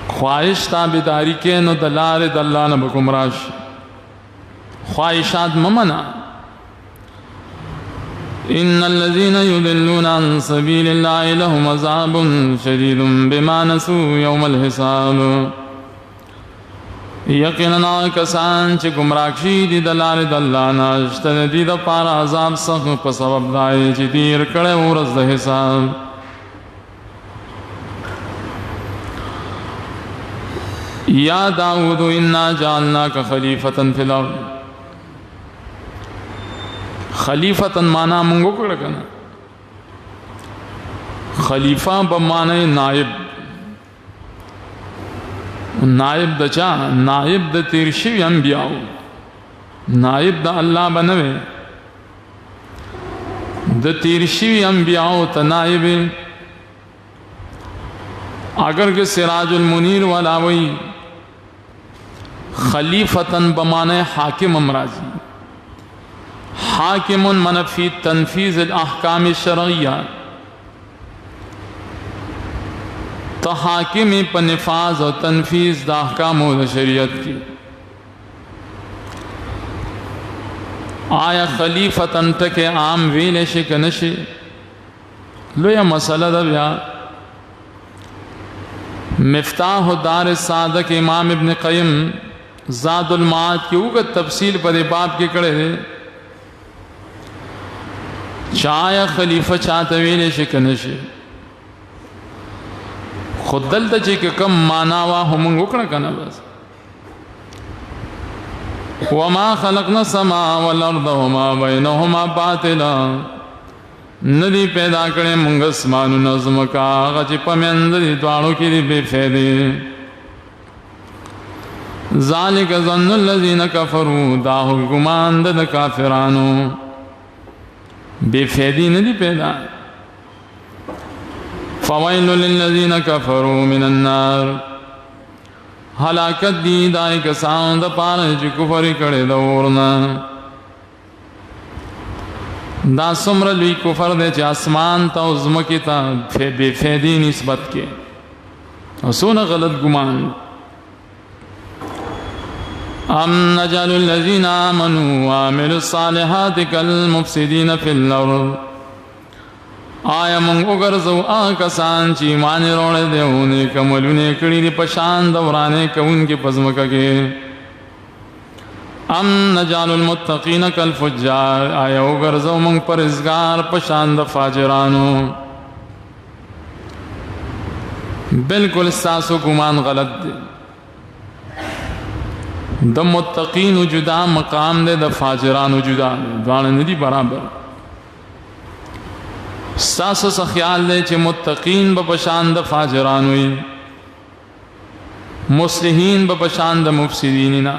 خواهش تابعداري کې نو د لارې د الله نه به ګمراه شي. ख्वाहिशात ममना। इन्नल्लज़ीना युदिल्लूना अन सबीलिल्लाहि लहुम अज़ाबुन शदीदुन बिमा नसू यौमल हिसाब। यकीनन कसान चे गुमराही दी दलाल दल्लाना अश्तन दी द पारा अज़ाब सख्त पर सबब दाए ची दीर कड़े उरज़ द हिसाब। या दाऊद इन्ना जालनाका खलीफतन फिल अर्द। खलीफतन माना मंगो कड़कना खलीफा बमाने नायब। नायब दचा नायब द तिरशिव अंबियाओ नायब द अल्लाह बनवे द तिरशिव अंबियाओ त नायब। अगर के सिराजुल मुनीर वाला वही खलीफतन बमाने हाकिम अमराजी। हाकिमुन मनफी तनफीज़ अहकाम शरइया तो हाकिम पर नफाज और तनफीज़ अहकाम शरीयत की। आया खलीफतन तक आम वेल शिक नशे लो या मसला दबिया मिफ्ताह दार सादक इमाम इब्न क़य्यिम ज़ादुल माद की उगत तफसील पर बाप के कड़े चाया खलीफा चाहते वेले शिक नशे खुद दलता चे कि कम मानावा हम उकड़ा कना बस। वमा खलक़ना समा वल अर्द वमा बैनहुमा बातिला। नदी पैदा करे मुंगस मानु नज़्म का गच पमेंदरी द्वारों की बेफेदे। ज़ालिक ज़न्नुल लज़ीना कफ़रू दाहु गुमान द काफिरानो बेफेदी नदी पैदा। फ़वैलुल लिल्लज़ीना कफ़रू मिनन नार। हलाकत दी दाई कसान द पारे जो कुफरी करे दौरना। दा सुमर लुई कुफर दे चे आसमान ता उज़्मकी ता बेफेदी निस्बत के और सोना गलत गुमान। अम नजअलुल लज़ीना आमनू व अमिलुस सालिहाति कल मुफ़्सिदीन फिल अर्द। आया मंगो गर्जो कसान ची माने रोड़े दे उन्हें कमलुने कड़ी पशान दौराने कउन के पज़मका के। अम नजालुल मुत्तकीन कल फुज्जार। आया गर्जो मंग परइज़गार पशान द फाजिरानो। बिल्कुल सासो गुमान गलत दे। द मुत्तकीन जुदा मकाम दे द फाजिरान जुदा द्वाण नदी बराबर। सासो सा ख्याल दे चे मुत्तकीन बपशान द फाजिरान हुई मुस्लिहीन बपशान द मुफसिदीन ना।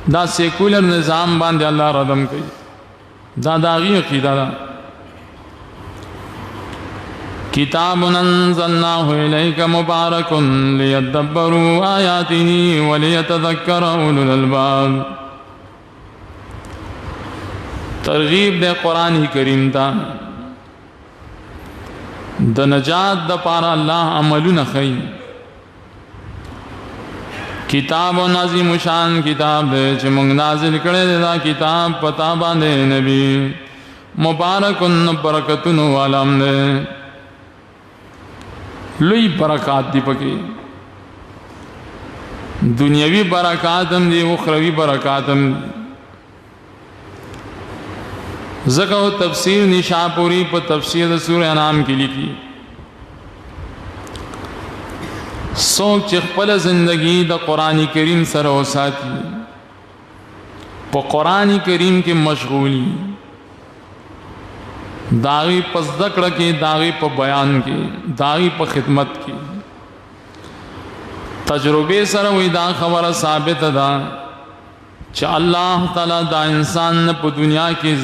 दा सेकुलर निज़ाम बांधे अल्लाह रदम कई दादागी अकीदा दा। किताबुन अंज़लनाहु इलैका मुबारकुन लियद्दब्बरू आयातिही व लियतज़क्कर उलुल अलबाब। तरगीब दे कुरान करीम ता द नजात द पारा अल्लाह अमलु न खई। किताब नाज़िम शान किताब दे च मंग नाजिल करे दा किताब पता बांधे नबी मुबारकुन बरकतुन वालम दे लुई बरकात दी पकी। दुनियावी बरकातम दी उखरवी बरकातम ज़का तफसीर निशापुरी पर तफसीर सूरह अनाम की लिखी। सोच चिखपल ज़िंदगी द कुरान करीम सरो साथी प कुरान करीम के मशगूली दागी पसदकड़ के दागी प बयान के दागी प खिदमत के तजुर्बे सर वही दा खबर साबित दा च अल्लाह ताला दा इंसान न प दुनिया की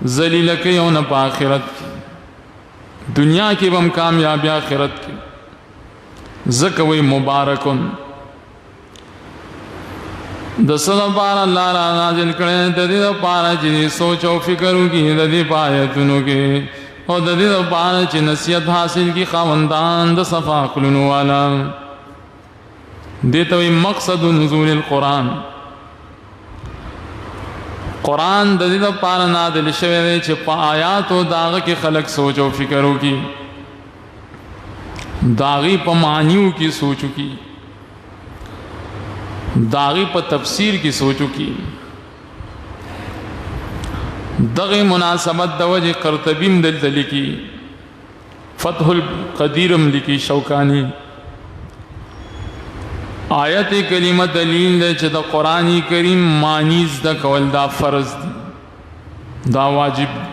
जलील के न प आखिरत की। दुनिया की बम कामयाबी आखिरत की ज़क वही मुबारकुन दसल पार अल्लाह नाजिल करे ददी पारा जी सोचो फिक्र की ददी पायतुनु के और ददी पारा ची नसीहत हासिल की खावंदान द सफ़ा अक़्लुन वाला देता वही मकसद नुज़ूल कुरान قرآن د دې لپاره نازل شوی دی چې په آیاتو داغه کې خلق سوچ او فکر وکړي، داغي په معنیو کې سوچ وکړي، داغي په تفسیر کې سوچ وکړي. دغه مناسبت د وجه قرطبیم دلته لیکي، فتح القدیرم لیکي شوکانی. آیت کریمه دلیل دی چې د قرآن کریم معنی زده کول دا فرض دی، دا واجب دی.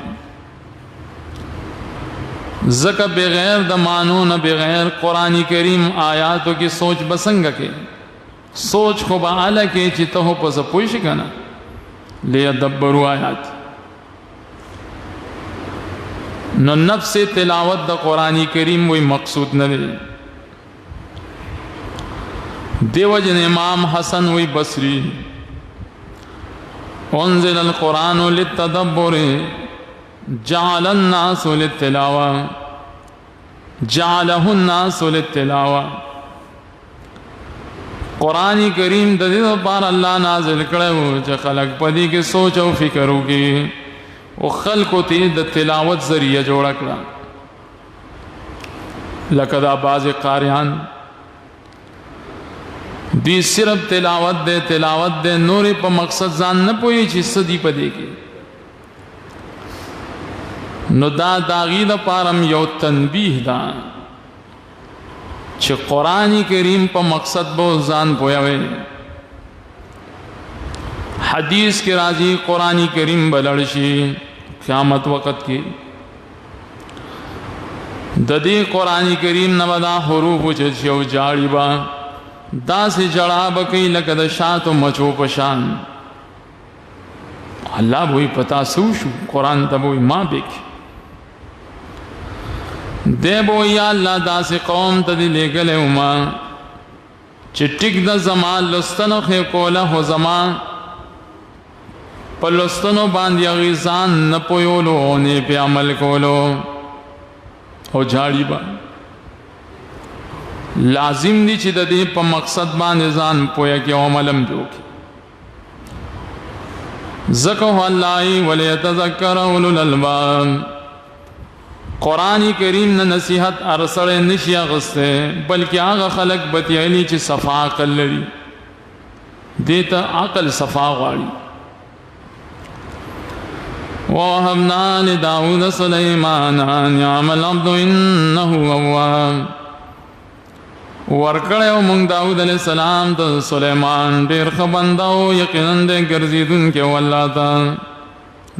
ځکه بغیر د معنو نه بغیر قرآن کریم آیاتو کې سوچ بسنګ کې سوچ خو به اعلی کې چې ته په څه پوه شې که نه، لیدبروا آیات. نو نفس تلاوت د قرآن کریم وی مقصود نه دی. دیو جن امام حسن وی بصری انزل القرآن للتدبر جعل الناس للتلاوة جعله الناس للتلاوة. قرآن کریم د دې لپاره الله نازل کړو چې خلق پدې کې سوچ او فکر وکړي او خلقو ته د تلاوت ذریعہ جوړ کړه. لکه دا بعض قاریان دی صرف تلاوت دے نور په مقصد ځان نه پوي چې سدي پدې کې. نو دا داغي د پارم یو تنبیه ده چې قرآن کریم په مقصد به ځان پوي. حدیث کې راځي قرآن کریم بلړ شي قیامت وخت کې د دې قرآن کریم نه ودا حروف چې یو جاړي با دا سے جڑا بکی لکه د شاتو مچو پشان. الله بوئی پتا سوشو قرآن تا بوئی ما بک دے بوئی یا اللہ دا سے قوم تا دی لے گلے اما چی ٹک دا زمان لستنو خی کولا ہو زمان پا لستنو باندی اغیزان نپویولو نے پی عمل کولو ہو جھاڑی با. لازم دی چې د دې په مقصد باندې ځان پوهه کې او عملم وکړي. ذکر الله وليتذكر اولو الالباب. قرآن کریم نه نصیحت ارسل نشي اغسته بلکې هغه خلق بتیلی چې صفا عقل لري، دیتا عقل صفا غواړي. ووهبنا لداود سليمان ان يعمل العبد انه اواب. ورکړی او مونږ داود علیہ السلام ته سلیمان ډېر ښه بنده او یقینا دی ګرځېدونکی و الله ته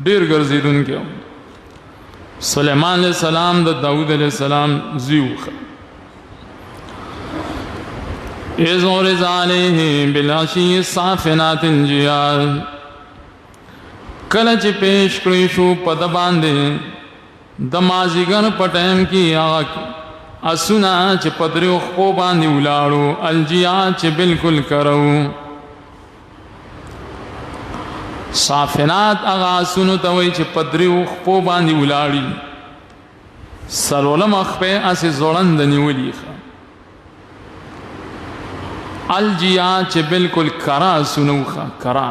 ډېر ګرځېدونکی و. سلیمان علیہ السلام د داود علیہ السلام زوی و. اذ عرض علیه بالعشی الصافنات الجیاد. کله چې پیش کړی شو په ده باندې د مازدیګر په ټایم کې هغه اسونا چې پدریو خو باندې ولاړو الجیات چې بالکل کرو. صافنات هغه اسونو ته وایي چې پدریو خو باندې ولاړی سرولم خپه اسې زوړند نیولې. الجیات چې بالکل کرا اسونو کرا.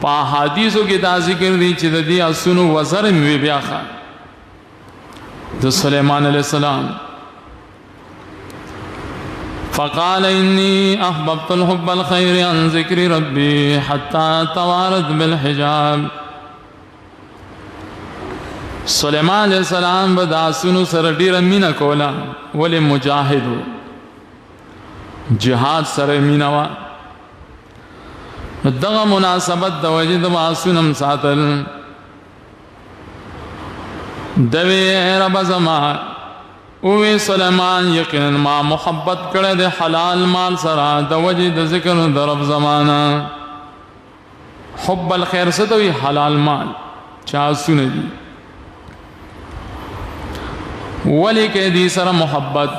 په حدیثو کې دا ذکر دی چې د دې اسونو وزر می بیا د سلیمان علیہ السلام. فقال انی احببت الحب الخیر عن ذکر ربی حتی توارد بالحجاب. سلیمان علیہ السلام به د آسونو سره ډیره مینه کوله، ولې مجاهد و، جهاد سره مینه وه. دغه مناسبت د وجې د آسونم ساتل. دوی رب زما اوی سلیمان یقینا ما محبت کړه د حلال مال سره د وجې د ذکر د رب زمانہ. حب الخیر ستوي حلال مال چا سونه دي ولی کې دي سره محبت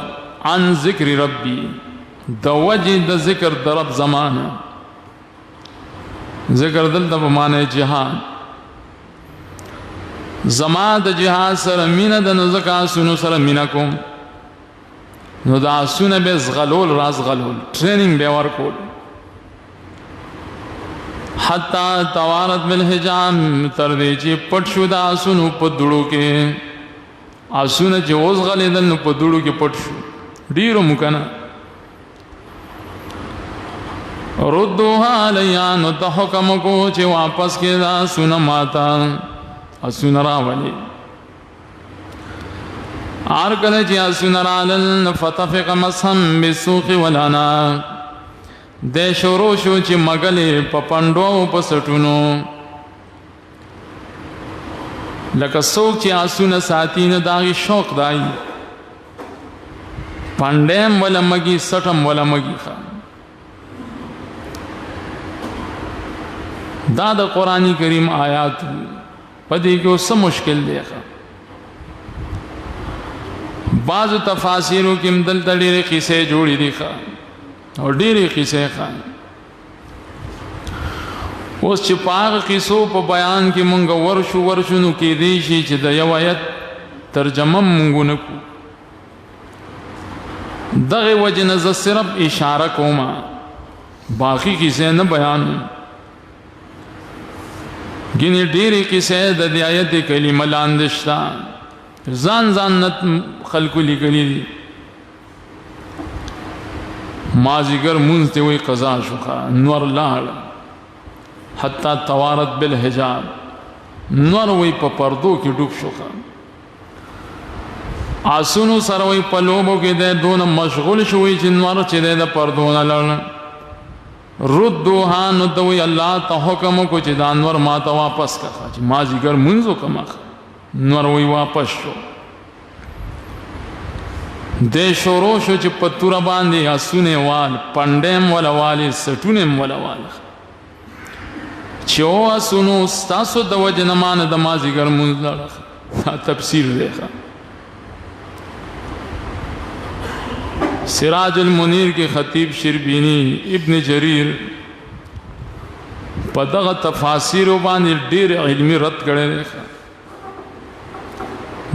عن ذکر ربی د وجې د ذکر د رب زمانہ. ذکر دلته په معنی جهاد. زما د جهاد سره مینه د نو زکا سونو سره مینه کوم نو دا سونه به زغلول راز غلول ټریننګ به ورکول. حتی توارت بالحجام تر دې چې پټ شو د آسونو په دوړو کې آسونه چې اوس غلیدل نو په دوړو کې پټ شو ډیرو مکنه ردوها علیا نو ته حکم کو چې واپس کې دا آسونه ماتا آسونه راولي آر کله چې آسونه رالل فتفق مسحا بالسوق والعناق د شروع شو چې مګلې په پندو په سټونو لکه څوک چې آسونه ساتي نه داغي شوق دای پندیم ولا مګي سټم ولا مګي خان دا د قرآنی کریم آیات پدې کې اوس مشکل دی بعض تفاسیرو کې مدل ډېرې قصې جوړې دي او ډېرې قصې خان اوس چې پاغ قصو په بیان کې مونږ ورشو نو کې دی شي چې د یو آیت ترجمه مونږ نه کو دغه وجه نه صرف اشاره کوما باقی قصې نه بیان ګینه ډېرې قصې د دې آیت کلمه لاندې شته ځان خلقو لیکلي دي مازیګر مونږ ته وی قضا شوخه نور لاړ حتی توارت بالحجاب نور وی په پردو کې ډوب شوخه آسونو سره وی په لوبو کې د دون مشغول شوی چې نور چې د پردو نه لړ ردوها نو دوی الله ته حکم کو چې دا نور ما ته واپس کړه چې مازیګر مونږ وکما نور وی واپس شو د شروع شو چې پتور باندې اسونه وال پندم ولا والی سټونم ولا وال چې او اسونو تاسو د وجنمان د مازیګر مونږ لړه تفسیر دی سراج المنیر کے خطیب شربینی ابن جریر په دغه تفاسیر باندې ډېر علمي رد کړي دي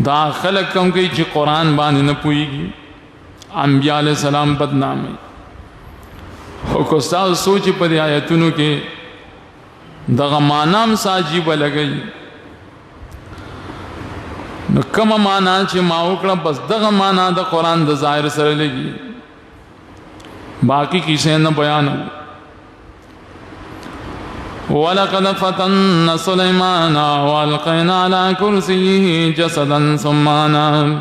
دا خلک کوم کوي چې قرآن باندې نه پوهیږي انبیاء علیہ السلام بدنامي او کو تاسو سوچ په دې آیتونو کې دغه معنی ساجيب لګي نو کومه معنا چې ما وکړه بس دغه معنا د قرآن د ظاهر سره لګي باقی کیسه نه بیان ولقد فتنا سليمان والقينا على كرسيه جسدا ثم اناب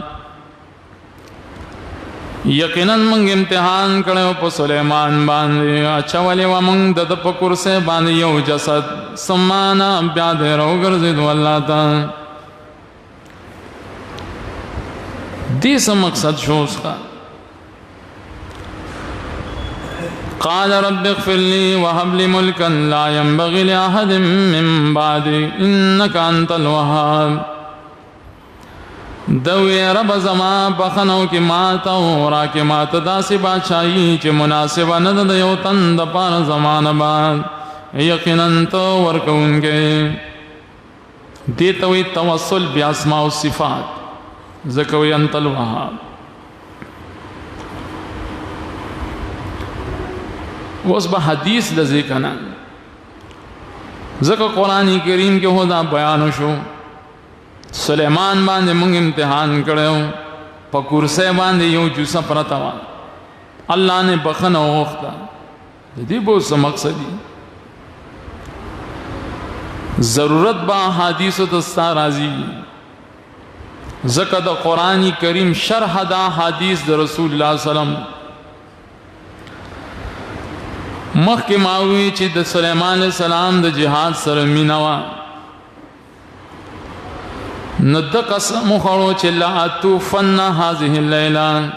یقینا موږ امتحان کړو په سليمان باندې اچولې و موږ د په کرسي باندې یو جسد ثم اناب بیا دې راوګرځید والله تا دې سم مقصد شو قال رب اغفر لي وهب لي ملكا لا ينبغي لأحد من بعدي إنك أنت الوهاب دوی رب زما بخنو کی ماتا و را کی ماتا داسی بادشاہی چی مناسبہ ند دیو تند پار زمان بعد یقیناً تو ورکون کے دیتوی توسل بی اسماء و صفات ذکوی انت الوهاب اوس به حدیث لذی کنا ذکر قرآن کریم کے ہو دا بیان شو سلیمان باندې مونږ امتحان کړو په کرسي باندې یو جوسه پرتا و الله نے بخنه وغوښته دې به څه مقصد دی ضرورت با حدیث د راضی ذکر د قرآن کریم شرح دا حدیث د رسول الله سلام مخکې ماوی چې د سليمان عليه السلام د جهاد سره مینوا ند قسم خورو چې لا اتوفن هذه الليله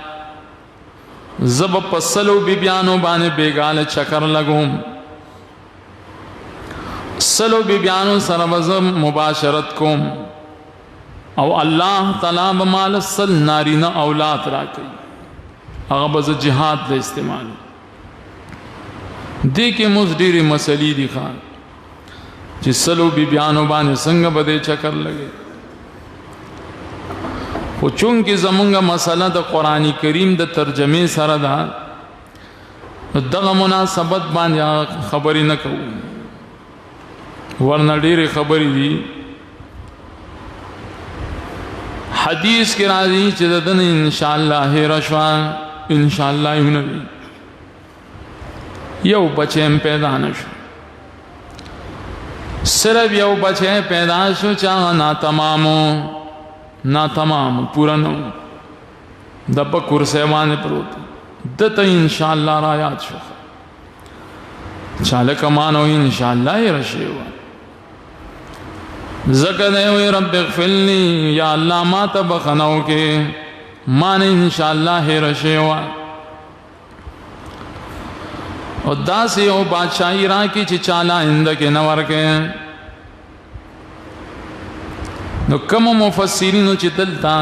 زب پسلو بیبیانو باندې بیگال چکر لګوم سلو بیبیانو سره وزم مباشرت کوم او الله تعالی بمال سل نارینه اولاد راکړي هغه بز جهاد له استعمال دې کې موږ ډېری مسلې دي خان چې سلو بیبیانو باندې څنګه بده چکر لګي خو چونکې زمونږه مسله د قرآن کریم د ترجمه سره ده دغه مناسبت باندې خبرې نه کوو ورنه ډېرې خبرې دي. حدیث کې راځي چې د دنه ان شاء الله هیر شوا ان شاء الله یو بچیم پیدا نشو، صرف یو بچے پیدا شو چاہا نا تمام پورا نو دبا کرسے بانے پروتی دتا انشاءاللہ رایات شو چالک مانو انشاءاللہ ہی رشے ہوا زکدے ہوئی رب اغفرلی یا اللہ ما تبخنو کے مان انشاءاللہ ہی رشے ہوا. اور داسی او بادشاہی راکی چی چالا اندک نور کے نو کم مفسرینو چی دلتا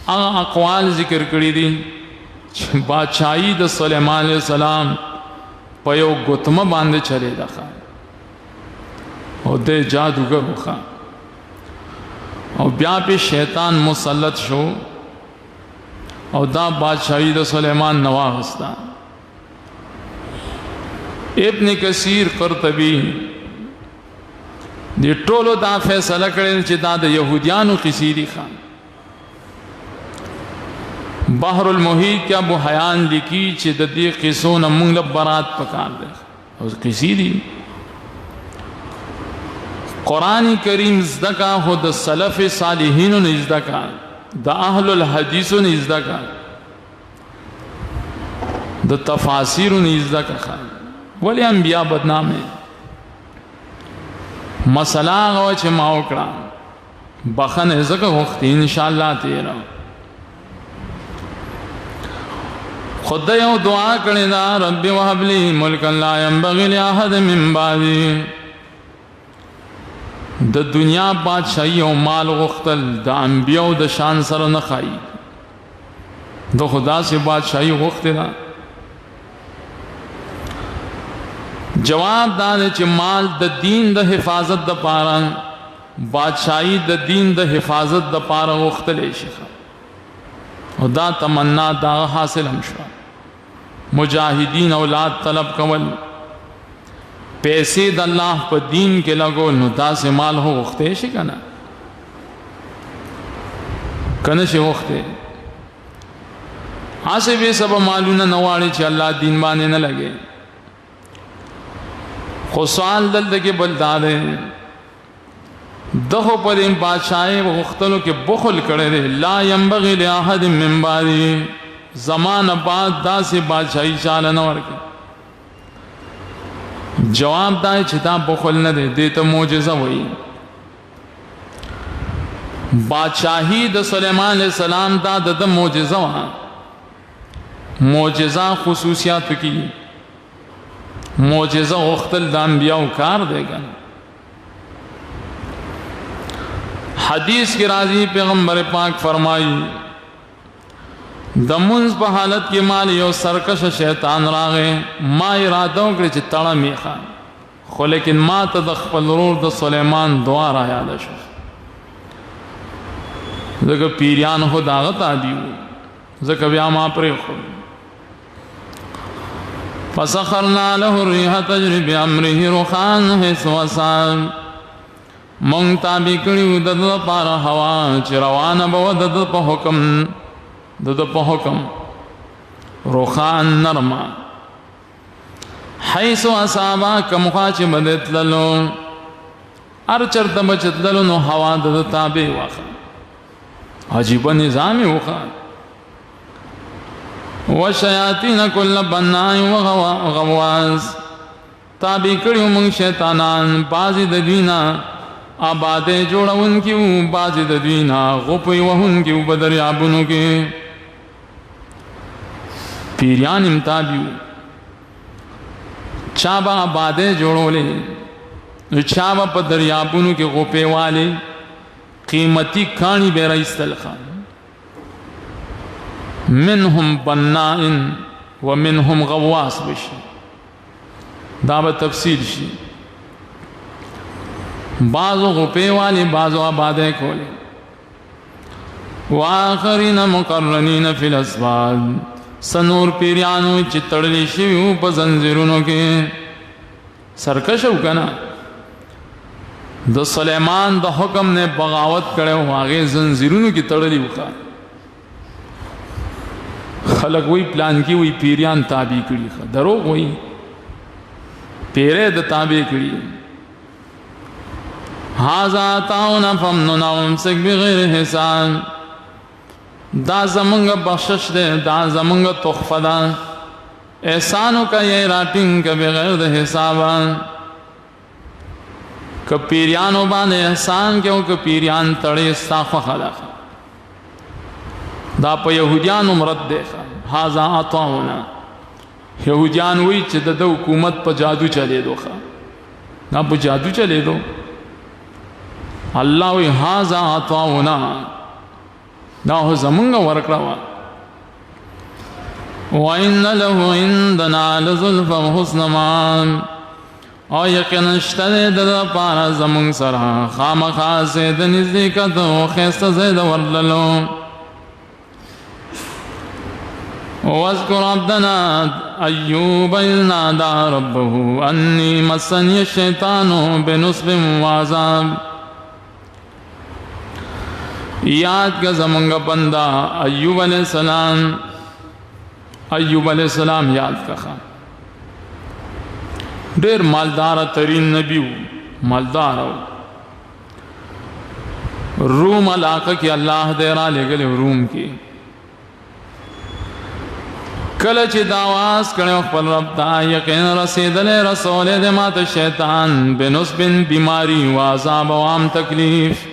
اقوال ذکر کری دی بادشاہی دا سلیمان علیہ السلام پیو گتم باندے چلے دا خواہ اور دے جادوگر خواہ اور بیا پی شیطان مسلط شو اور دا بادشاہی دا سلیمان نواغستا. ابن کثیر قرطبی دی ټولو دا فیصله کړل چې دا د یهودیانو قصې دي. بحر المحیط کې ابو حیان لیکي چې د دې قصو نه موږ له برات پکار دی او قصې دي. قرآن کریم زدکا هو د سلف صالحینو نه زدکا د اهل الحدیثو نه زدکا د تفاسیرو نه زدکا ولی انبیاء بدنام ہے. مسئلہ آگا چھ ماوکڑا بخن ازکا وقتی انشاءاللہ تیرا خود یو دعا کرنے دا رب وحب لی ملکا لا ینبغی لأحد من بعدی. دا دنیا بادشاہی و مال غختل دا انبیاء و دا شان سر نخائی دا خدا سے بادشاہی غخت دا جواب دانے چھ مال دا دین دا حفاظت دا پارا بادشاہی دا دین دا حفاظت دا پارا غختلے شخا و دا تمنا دا حاصل ہم شوا. مجاہدین اولاد طلب کول پیسے دا اللہ پا دین کے لگو نو دا سے مال ہو غختے شکنا کنش غختے آسے بے سبا مالونا نواری چھ اللہ دین بانے نہ لگے. خو سوال دلتے کے بلدارے دخو پر ان بادشاہی و غختلوں کے بخل کرے دے لا ینبغی لأحد من بعدی زمان بعد دا سے بادشاہی چالا نور کے. جواب دائے چھتا بخل نہ دے دیتا موجزہ وہی بادشاہی دا سلیمان علیہ السلام دا دا موجزہ وہاں موجزہ خصوصیات کی موجزہ اختل دا انبیاء کار دے گا. حدیث کی راضی پیغمبر پاک فرمائی دا منز پا حالت کی مالی یو سرکش شیطان راغے ما ارادوں کرے چی تڑا میخا خو لیکن ما تدخ پلرور دا سلیمان دوار آیا دا شو زکر پیریان خود آغت آدیو زکر بیا ما پری خود فسخرنا له الريح تجري بأمره رخان حيث وصال مونږ تابع کړیو د پاره هوا چې روانه به د په حکم د په حکم رخان نرما حيث اصابا کم خوا چې بدتللو ار چرته بچتللو نو هوا د تابع واخه عجیب نظام وخه وشیاطین کل بناء وغواز تابع کړیو موږ شیطانان بازی د دوینا آبادے جوڑون کیو بازی د دوینا غپی وہن کیو بدریابونو کے پیریان امتابیو چابا آبادے جوڑو لے چابا پا دریابونو کے غپے والے قیمتی کانی بے رئیس تلخان منہم بنائن ومنہم غواس بشی دعوی تفصیل شی بعضو غپے والی بعضو آبادے کھولے وآخرین مقرنین فی الاسباد سنور پیریانو چتڑلی شیو پا زنزیرونو کے سرکشو کنا د سلیمان د حکم نے بغاوت کړو هغه زنجیرونو کې تړلی وکړه خلق وی پلان کی وی پیریان تابع کړي دروغ وی پیره د تابع کړي هاذا تاونا فمنن امسک بغیر حساب دا زمونږ بخشش ده دا زمونږ تحفه ده احسانو کا یہ راټینګ کا بغیر د حساب که پیریانو باندې احسان کیوں که پیریان تړي صافه خلق دا په يهوديانو مرد ده هاذا اطاعنا يهوديان وی چې د حکومت په جادو چلے دوخه دا په جادو چلے دو الله وی هاذا اطاعنا دا هو زمونږ ورکړه وَإِنَّ لَهُ عِندَنَا لَزُلْفَ وَحُسْنَ مَآبٍ او یقینا شته د پاره زمونږ سره خامخا سه د نزدېکت او خسته زید ورللو واذكر عبدنا أيوب إذ نادى ربه أني مسني الشيطان بنصب وعذاب یاد کا زمانگ بندہ ایوب علیہ السلام یاد کا خان ډیر مالدار ترین نبی مالدار روم علاقہ کی اللہ دیرا لے گلے روم کی کله چې داواز کړو خپل رب ته یقین رسیدلې رسول دې ماته شیطان بنصب بیماری و عذاب و عام تکلیف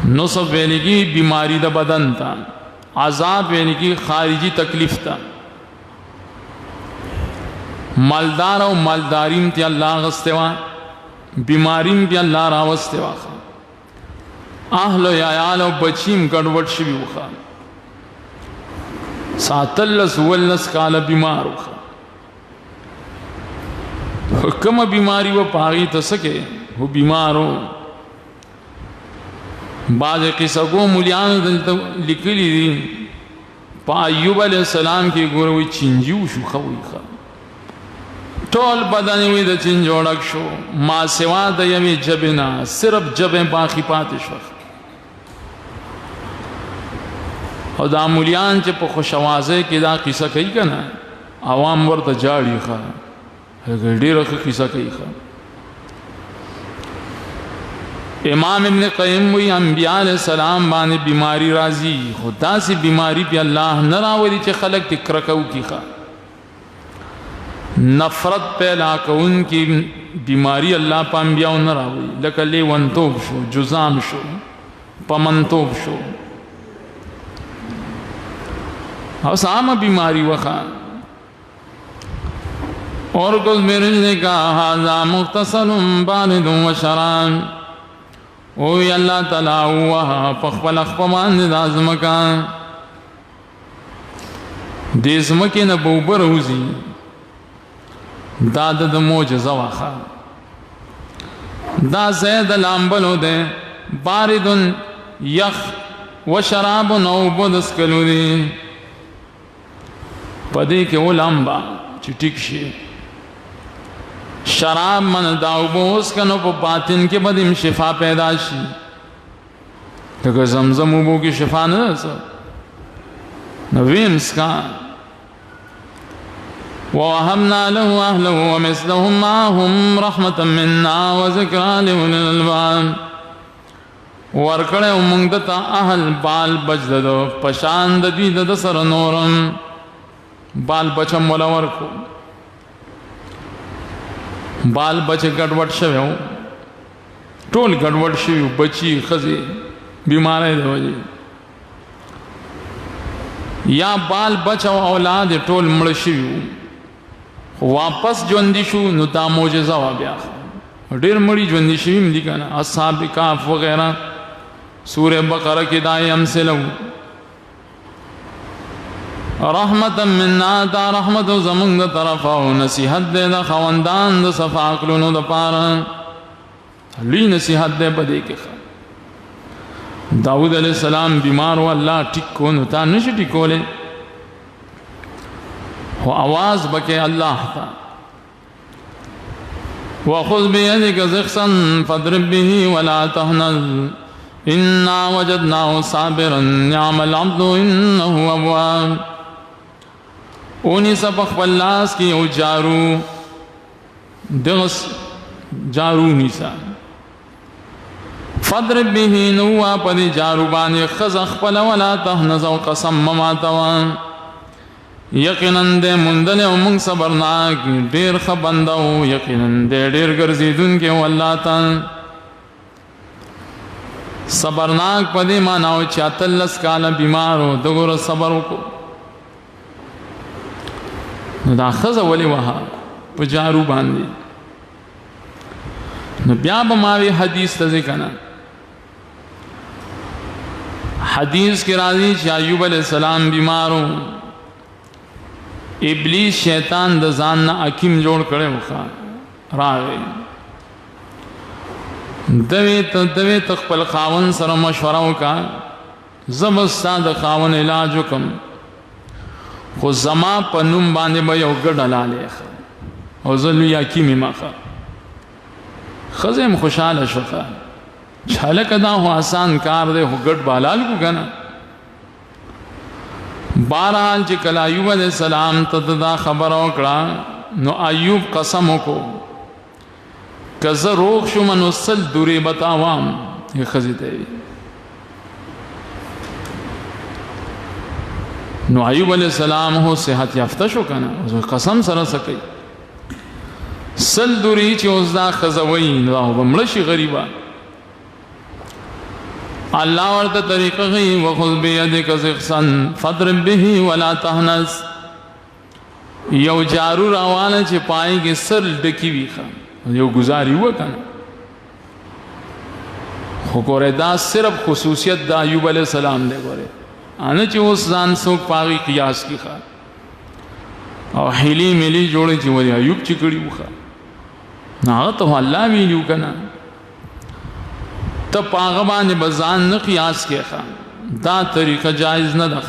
نصب ویلی کی بیماری د بدن تا عذاب ویلی کی خارجی تکلیف تا مالدار او مالداریم تی اللہ غستوا بیماریم تی اللہ راوستوا اهل و عیال او بچیم ګډوډ شوي وخا ساتلس ولس کال بیمار وخا کوم بیماری و پاغي تسکه هو بیمارو بعض قصہ کو مولیان دلته لیکلي دي په ایوب علیہ السلام کې ګوروي چنجیو شو خوي خا ټول بدن وي د چنجوړک شو ما سوا د یمي جبنا صرف جبه باقی پاتې شو او دا مولیان چې په خوشوازه کې دا قصه کوي کنه عوام ورته جاړي ښه ډیره قصه کوي ښه امام ابن قیم وی انبیاء علیہ السلام باندې بیماری راضی خدا سی بیماری پہ اللہ نہ راولی چې خلق تکرکو کی ښه نفرت پیدا کون کی بیماری اللہ پا انبیاء نہ راولی لکه لیونتوب شو جزام شو پمنتوب شو او سام بیماری وخا اور کل مرج نے کہا هذا مختصر بارد و شراب اوی اللہ تعالی وها فخبل اخفمان دازمکان دیزمکی نبوبر ہوزی داد د موجزه واخا دا زید لامبلو دے باردن یخ و شراب نو بدس کلو دی پدې کې ولامبا چې ټیک شي شراب من داوبوس کنو په باطن کې بدیم شفا پیدا شي دغه زمزم وبو کې شفا نه ده نو وینس کا ووهبنا له اهله ومثلهم معهم رحمة منا وذكرى لأولي الألباب ورکړه موږ د اهل بال بجدو پشان د دې د سر نورم بال بچم ولا ورکو بال بچ ګډوډ شوو ټول ګډوډ شوو بچي خزي بیمارای دی وځي یا بال بچ او اولاد ټول مړ شوو واپس ژوند شو نو تا معجزه وا بیا ډیر مړي ژوند شویم دي کنه اصحاب کهف وغیرہ سورہ بقرہ کې دای امثله رحمتا منا دا رحمت زمونږ د طرفه او نصیحت دې د خوندان د صفا عقلونو د پاره لوی نصیحت دې بده کې داود علیہ السلام بیمار و الله ټیک کو نو تا نشي ټیکولې هو आवाज بکې الله تا وخذ بيدك ضغثا فاضرب به ولا تهنز إنا وجدناه صابرا نعم العبد إنه أواب. اونی سب خپل لاس کی او جارو دغس جارو نیسا فضرب به نوا پدی جارو باندې خز خپل ولا تهنز او قسم مماتوان یقینا دې مندل او من صبرناک ډیر خبندو یقینا دې ډیر ګرځیدون کې والله تا صبرناک پدی ماناو چاتلس کال بیمارو دغور صبر کو نو دا خزه ولی وها په جارو باندې نو بیا به ماوی حدیث ته ذکر حدیث کې راځي چې ایوب علیہ السلام بیمارو ابلیس شیطان د ځان نه حکیم جوړ کړي وخا راغی دوی خپل خاون سره مشوره وکړه زمستا د خاون علاج وکم خو زما په نوم باندې به یو ګډ لاله او زلو یا کیمی ماخه خزم خوشاله شوخه چاله کدا هو آسان کار دی هو ګډ بالال کو کنه بہرحال چې کله ایوب علیہ السلام ته دا خبر وکړه نو ایوب قسم وکړو کزه روغ شوم نو سل دوری بتاوام یې خزی ته نو ایوب علیہ السلام هو صحت یافته شو کنه او قسم سره سکی سل دوری چې اوس دا خزوی نو بمړ شي غریبا الله ورته طریقه غي وخذ بيدك ضغثا فاضرب به ولا تهنس یو جارو روانه چې پای کې سر ډکی ویخه یو گزاري وکنه خو ګوره دا صرف خصوصیت د ایوب علیہ السلام دی ګوره انا چې اوس ځان څوک پاغي قیاس کی ښه او هلی ملي جوړي چې وری ایوب چې کړي وخه نه ته الله ویلو کنه ته پاغه باندې بزان نه قیاس کې ښه دا طریقه جایز نه ده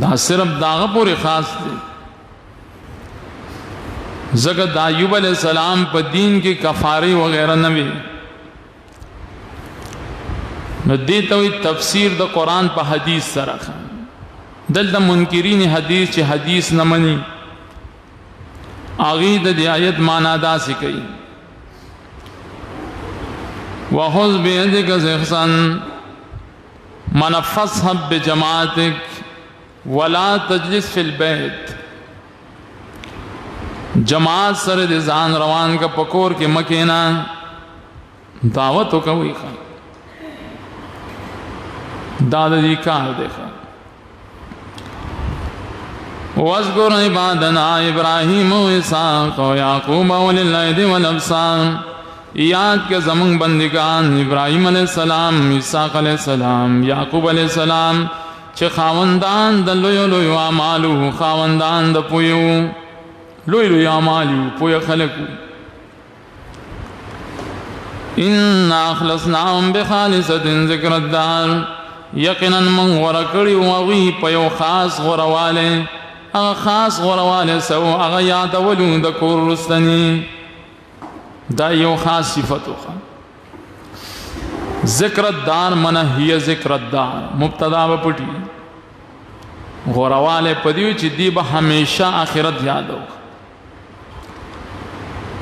دا صرف داغه پورې خاص دی زګه د ایوب علیہ السلام په دین کې کفاره وغیرہ نه وی نو دیتا ہوئی تفسیر دا قرآن پا حدیث سرخا دل دا منکرین حدیث چی حدیث نمانی آغید دی آیت مانا دا سکی وَخُذْ بِيَدِكَ ضِغْثًا فَاصْحَبْ بِجَمَاعَتِكَ وَلَا تَجْلِسْ فِي الْبَيْتِ جماعت سر دی زان روان کا پکور کے مکینا دعوتو کا ہوئی خواہ دادا جی کار دیکھا وَاذْكُرْ عِبَادَنَا إِبْرَاهِيمُ وَإِسْحَاقَ وَيَعْقُوبَ أُولِي الْأَيْدِي وَالْأَبْصَارِ یاد کے زمان بندگان ابراہیم علیہ السلام اسحاق علیہ السلام یعقوب علیہ السلام چه خاوندان د لویو لویو اعمالو خاوندان د پویو لوی لوی اعمالو پویو خلقو اِنَّا أَخْلَصْنَاهُمْ بِخَالِصَةٍ ذِكْرَ الدَّارِ یقینا من ورکڑی وغی پیو خاص غرواله اغا خاص غرواله سو اغا یادولو دا کور رستنی دا یو خاص صفتو خوا ذکر الدار منہ ہی ذکر الدار مبتدا با پٹی غرواله پدیو چی دی با ہمیشہ آخرت یادو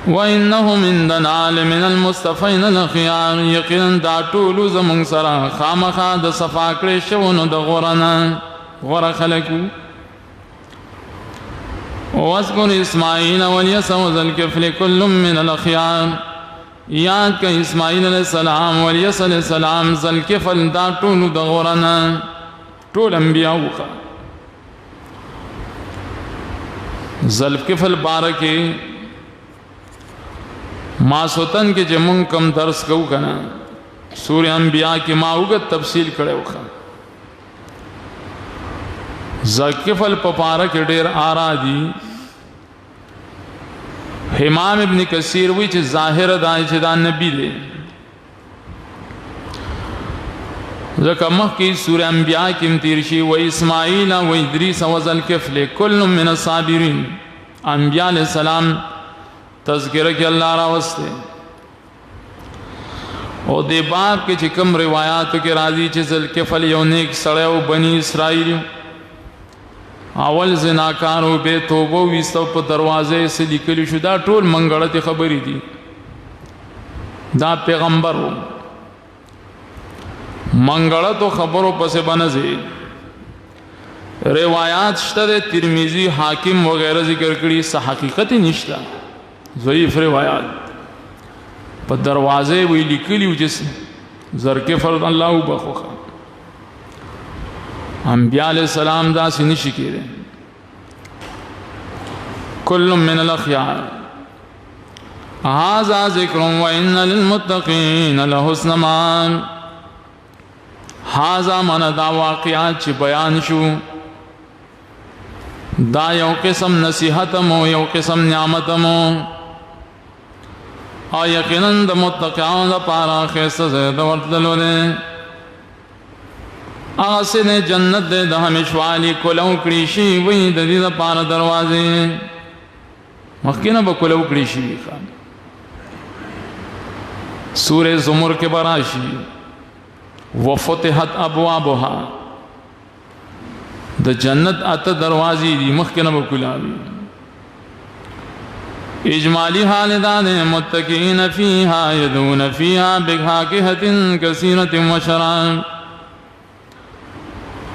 وَإِنَّهُ مِنْ دَنَا لِمِنَ الْمُصْطَفَيْنَ الْأَخْيَارِ یقینا دا ټولو زمونږ سره خامخا د صفا کړی شوو نو د غورنه غوره خلکو وَاذْكُرْ إِسْمَاعِيلَ وَالْيَسَعَ وَذَا الْكِفْلِ كُلٌّ مِّنَ الْأَخْيَارِ یاد کا اسماعیل علیہ السلام والیس علیہ السلام ذا الکفل دا ټولو د غورنه ټول انبیاء وخا ذا الکفل بارکه ما سوتن کے جمون کم درس کو کنا سورہ انبیاء کی ماوگت تفصیل کرے وخا زکفل پپارا کے ڈیر آرا دی امام ابن کثیر وی چھ ظاہر دائی چھ دا نبی دے زکا مخ کی سورہ انبیاء کی امتیرشی و اسماعیل و ادریس و ذا الکفل کل من الصابرین انبیاء علیہ السلام تذکرہ کی اللہ راوستے او دے باب کے چکم روایاتو کے راضی چی ذوالکفل یو نیک سڑیو بنی اسرائیل اول زناکارو بے توبو ویستو پا دروازے سے لکلی شو دا ټول منگڑت خبری دی دا پیغمبر ہو منگڑتو خبرو پس بنزے روایات شتا دے ترمیزی حاکم وغیرہ ذکر کری سا حقیقت نشتا ضعیف روایات پا دروازے وی لکلیو جس ذوالکفل اللہ بخوخا انبیاء علیہ السلام دا سی نشی کے رہے کل من الاخیار هذا ذکر وَإِنَّ لِلْمُتَّقِينَ لَحُسْنَ مَآب هذا من دا واقعات چی بیان شو دا یو قسم نصیحتمو یو قسم نعمتمو او یقیناً دا متقیان دا پارا خیست زید ورطلو دے آسے نے جنت دے دا ہمیشوالی کلو کریشی وی دا دی دا پارا دروازے مخینا با کلو کریشی بھی خان سورہ زمر کے براشی وفتحت ابوابها دا جنت آتا دروازی دی مخینا با کلاوی اجمالی حالدان متقین فیہا یدون فیہا بغاکہت کثیرت و شراب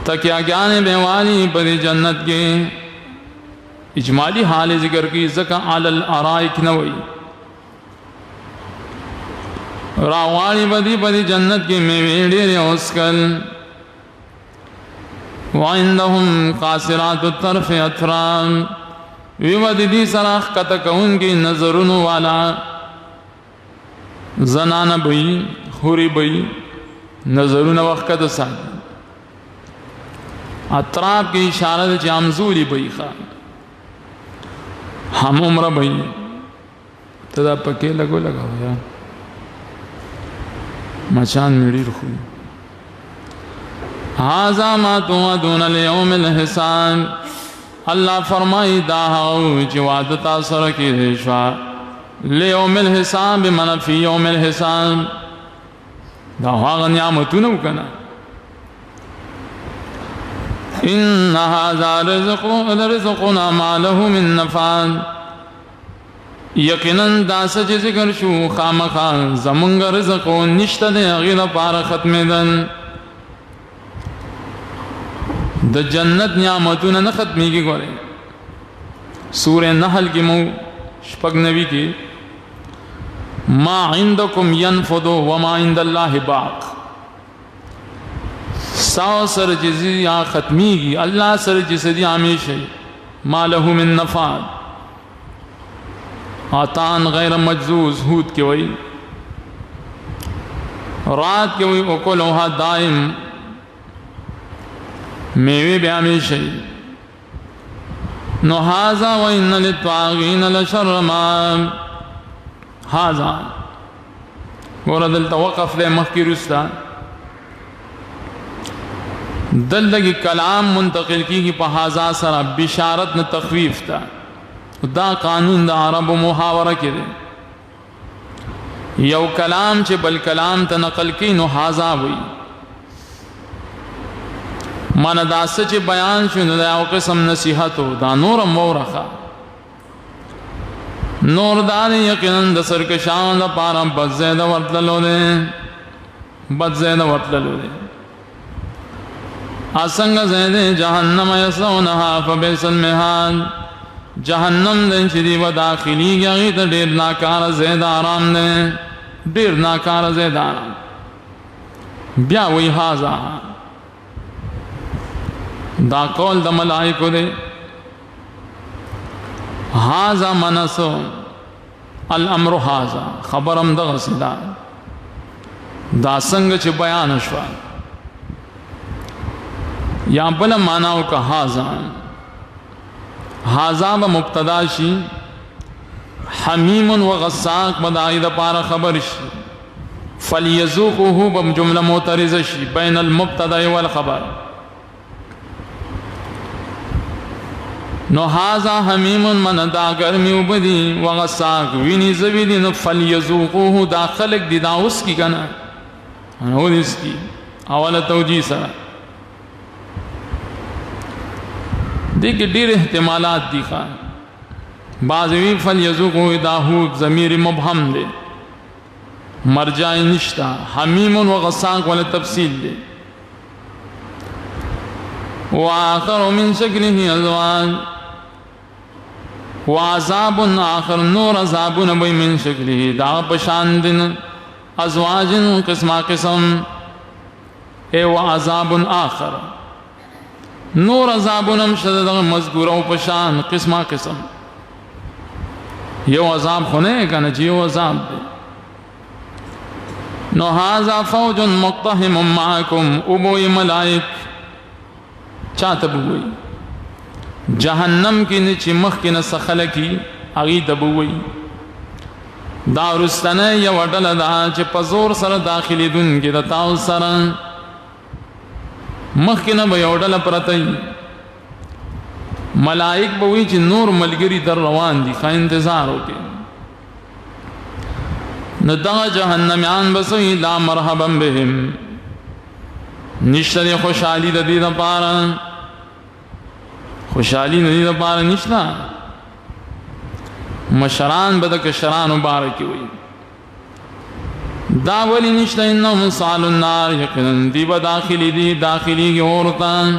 تکیا گیانے بیوالی بدی جنت کے اجمالی حال ذکر کی زکا علی الارائک نوئی راوالی بدی جنت کی میوے ڈیرے اسکل وعندهم قاصرات الطرف اطرام ویودی دی سراخ کتکون کی نظرن والا زنان بئی خوری بئی نظرن وقت ساتھ اطراب کی اشارت جامزولی بئی خواہ ہم عمرہ بئی تدا پکے لگو لگا ہو یا مچان میڑی رخوی حاضا ما توعدون لیوم الحسان اللہ فرمائی داہو جوادتا سرکی دیشوا لیوم الحسان بمن فی یوم الحسان داہو آغا نعمتونو کنا ان هذا رزقنا ما له من نفاد یقیناً دا سچ ذکر شو خامخان زمونگ رزقو نشتا دے غیر پار ختم دن دا جنت نعمتون نہ ختمی کی گورے سورہ نحل کی مو شپک نبی کی ما عندکم ینفدو وما عند اللہ باق ساو سر جزی یا ختمی گی اللہ سر جزی آمیش ہے ما لہو من نفاد آتان غیر مجزوز ہود کے وئی رات کے وئی اکلوہا دائم میوے بے آمیش ہے نو حازا وَإِنَّ لِلطَّاغِينَ لَشَرَّ مَآب حازا گورا دلتا وقف لے مخی رستا دلتا کی کلام منتقل کی پا حازا سرا بشارت نا تخویف تا دا قانون دا عرب و محاورہ کے دے یو کلام چے بل کلام تا نقل کی نو حازا ہوئی مانا دا سچ بیان شنو دا یو قسم نصیحتو دا نورم ورخا نور دانی یقیناً دا سرکشان دا پارا بد زید ورطلو دے بد زید ورطلو دے آسنگ زید جہنم یسونہا فبیس المحاد جہنم دن چیدی و داخلی گیا غیت دیر ناکار زید آرام دے دیر ناکار زید آرام بیا وی حازا دا قول دا ملائکو دے حازا منسو الامر حازا خبرم دا غصدا دا سنگ چی بیان شوا یا بلا معناو کا حازا حازا با مبتدا شی حمیم و غساق بدائی دا پارا خبر شی فلیزوقوہو با جملہ معترض شی بین المبتدا والخبر نو هازا حمیم من دا گرمی وبدی وغساق وینی زویدی نو فلیذوقوه دا خلق دی دا اس کی کنا نو اس کی اول توجیه سره دیکھ ډیر احتمالات دي خان بعضوی فلیذوقوه دا هو ضمیر مبهم دی مرجع نشتا حمیم وغساق ولا تفصیل دی وآخر من شکله ازواج وعذاب آخر نور عذاب نبی من شکله دا پشاندن ازواج قسم قسم اے وعذاب آخر نور عذاب نمشد مذکور و پشان قسم قسم یو عذاب خونه کنا چی یو عذاب دے نو هذا فوج مقتحم معکم ابوی ملائک چاہتا بوئی جہنم کی نچی مخ کی نسخل کی اغی دبوئی دا رستن یا وڈل دا چی پزور سر داخلی دن کی دا تاو سر مخ کی نبی وڈل پرتی ملائک بوئی چی نور ملگری در روان دی خواہ انتظار ہو کے ندا جہنمیان بسوئی لا مرحبا بهم نشتر خوشحالی دا دی دا پارا خوشحالی دا دی دا پارا نشتا مشران بدا کشران مبارکی ہوئی دا ولی نشتا انہم صال النار یقنن دی با داخلی دی داخلی کی عورتان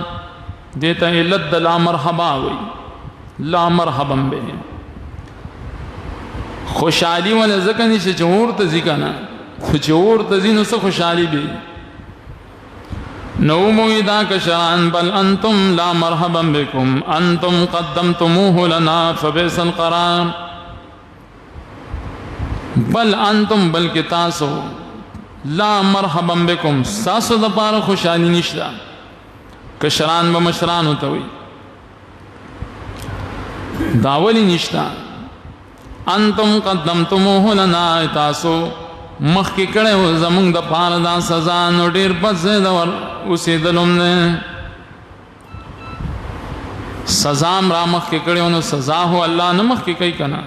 دیتا علت دا لا مرحبا ہوئی لا مرحبا بهم خوشحالی والا ذکر نیشتا چہور تزی کنا چہور تزی نسا خوشحالی بھی نوموی دا کشران بل انتم لا مرحبا بكم انتم قدمتموه لنا فبئس القرار بل انتم بلکہ تاسو لا مرحبا بكم ساسو دا پار خوشحالی نشتا کشران بمشران ہوتوی داولی نشتا انتم قدمتموه لنا تاسو مخ کی کڑے ہو زمونگ دا پار دا سزا نو ڈیر پس زیدہ ور اسی دلوم نے سزام را مخ کی کڑے ہو سزا ہو اللہ نمخ کی کئی کنا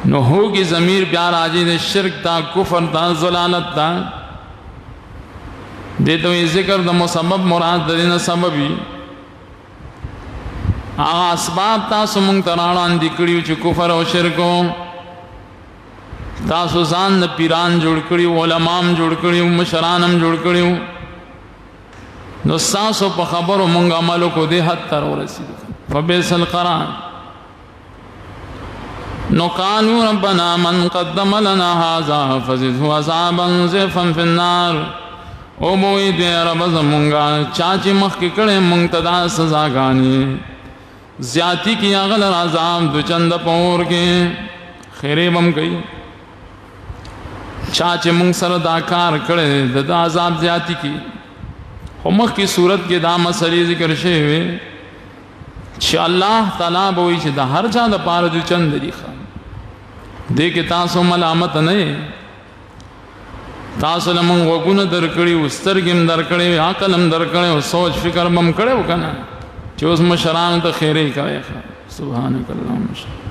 نو ہوگی ضمیر پیار آجی دے شرک تا کفر تا ضلالت تا دیتو یہ ذکر دا مسبب مراد دینا سببی آغا اسباب تاسو مونگ ترانان دکڑیو چی کفر و شرکو تاسو ځان د پیران جوړ کړیو علماءم جوړ کړیو مشرانم جوړ کړیو نو تاسو په خبرو مونږ عملو کو دې حد تر ورسېدو فبئس القرار نو قالوا ربنا من قدم لنا هذا فزده عذابا ضعفا في النار او موی دې رب زمونږه چاچی مخ کې کړه مونږ ته دا سزاګانی زیاتی کی اغل عذاب دو چند پور کې خیره بم گئی چاچے منگ سر دا کار کڑے دا عذاب زیادتی کی مخ کی صورت کے دا مسئلے ذکر شے ہوئے چھ اللہ تعالیٰ بوئی چھ دا ہر جا دا پار دو چند دی خان دے کے تاسو ملامت نئے تاسو لمنگ وگون در کڑی استرگم در کڑی عقلم در کڑی سوچ فکر بم کڑے ہو کنا چھ اس مشران تا خیرے کرے خان سبحانک اللہم شکر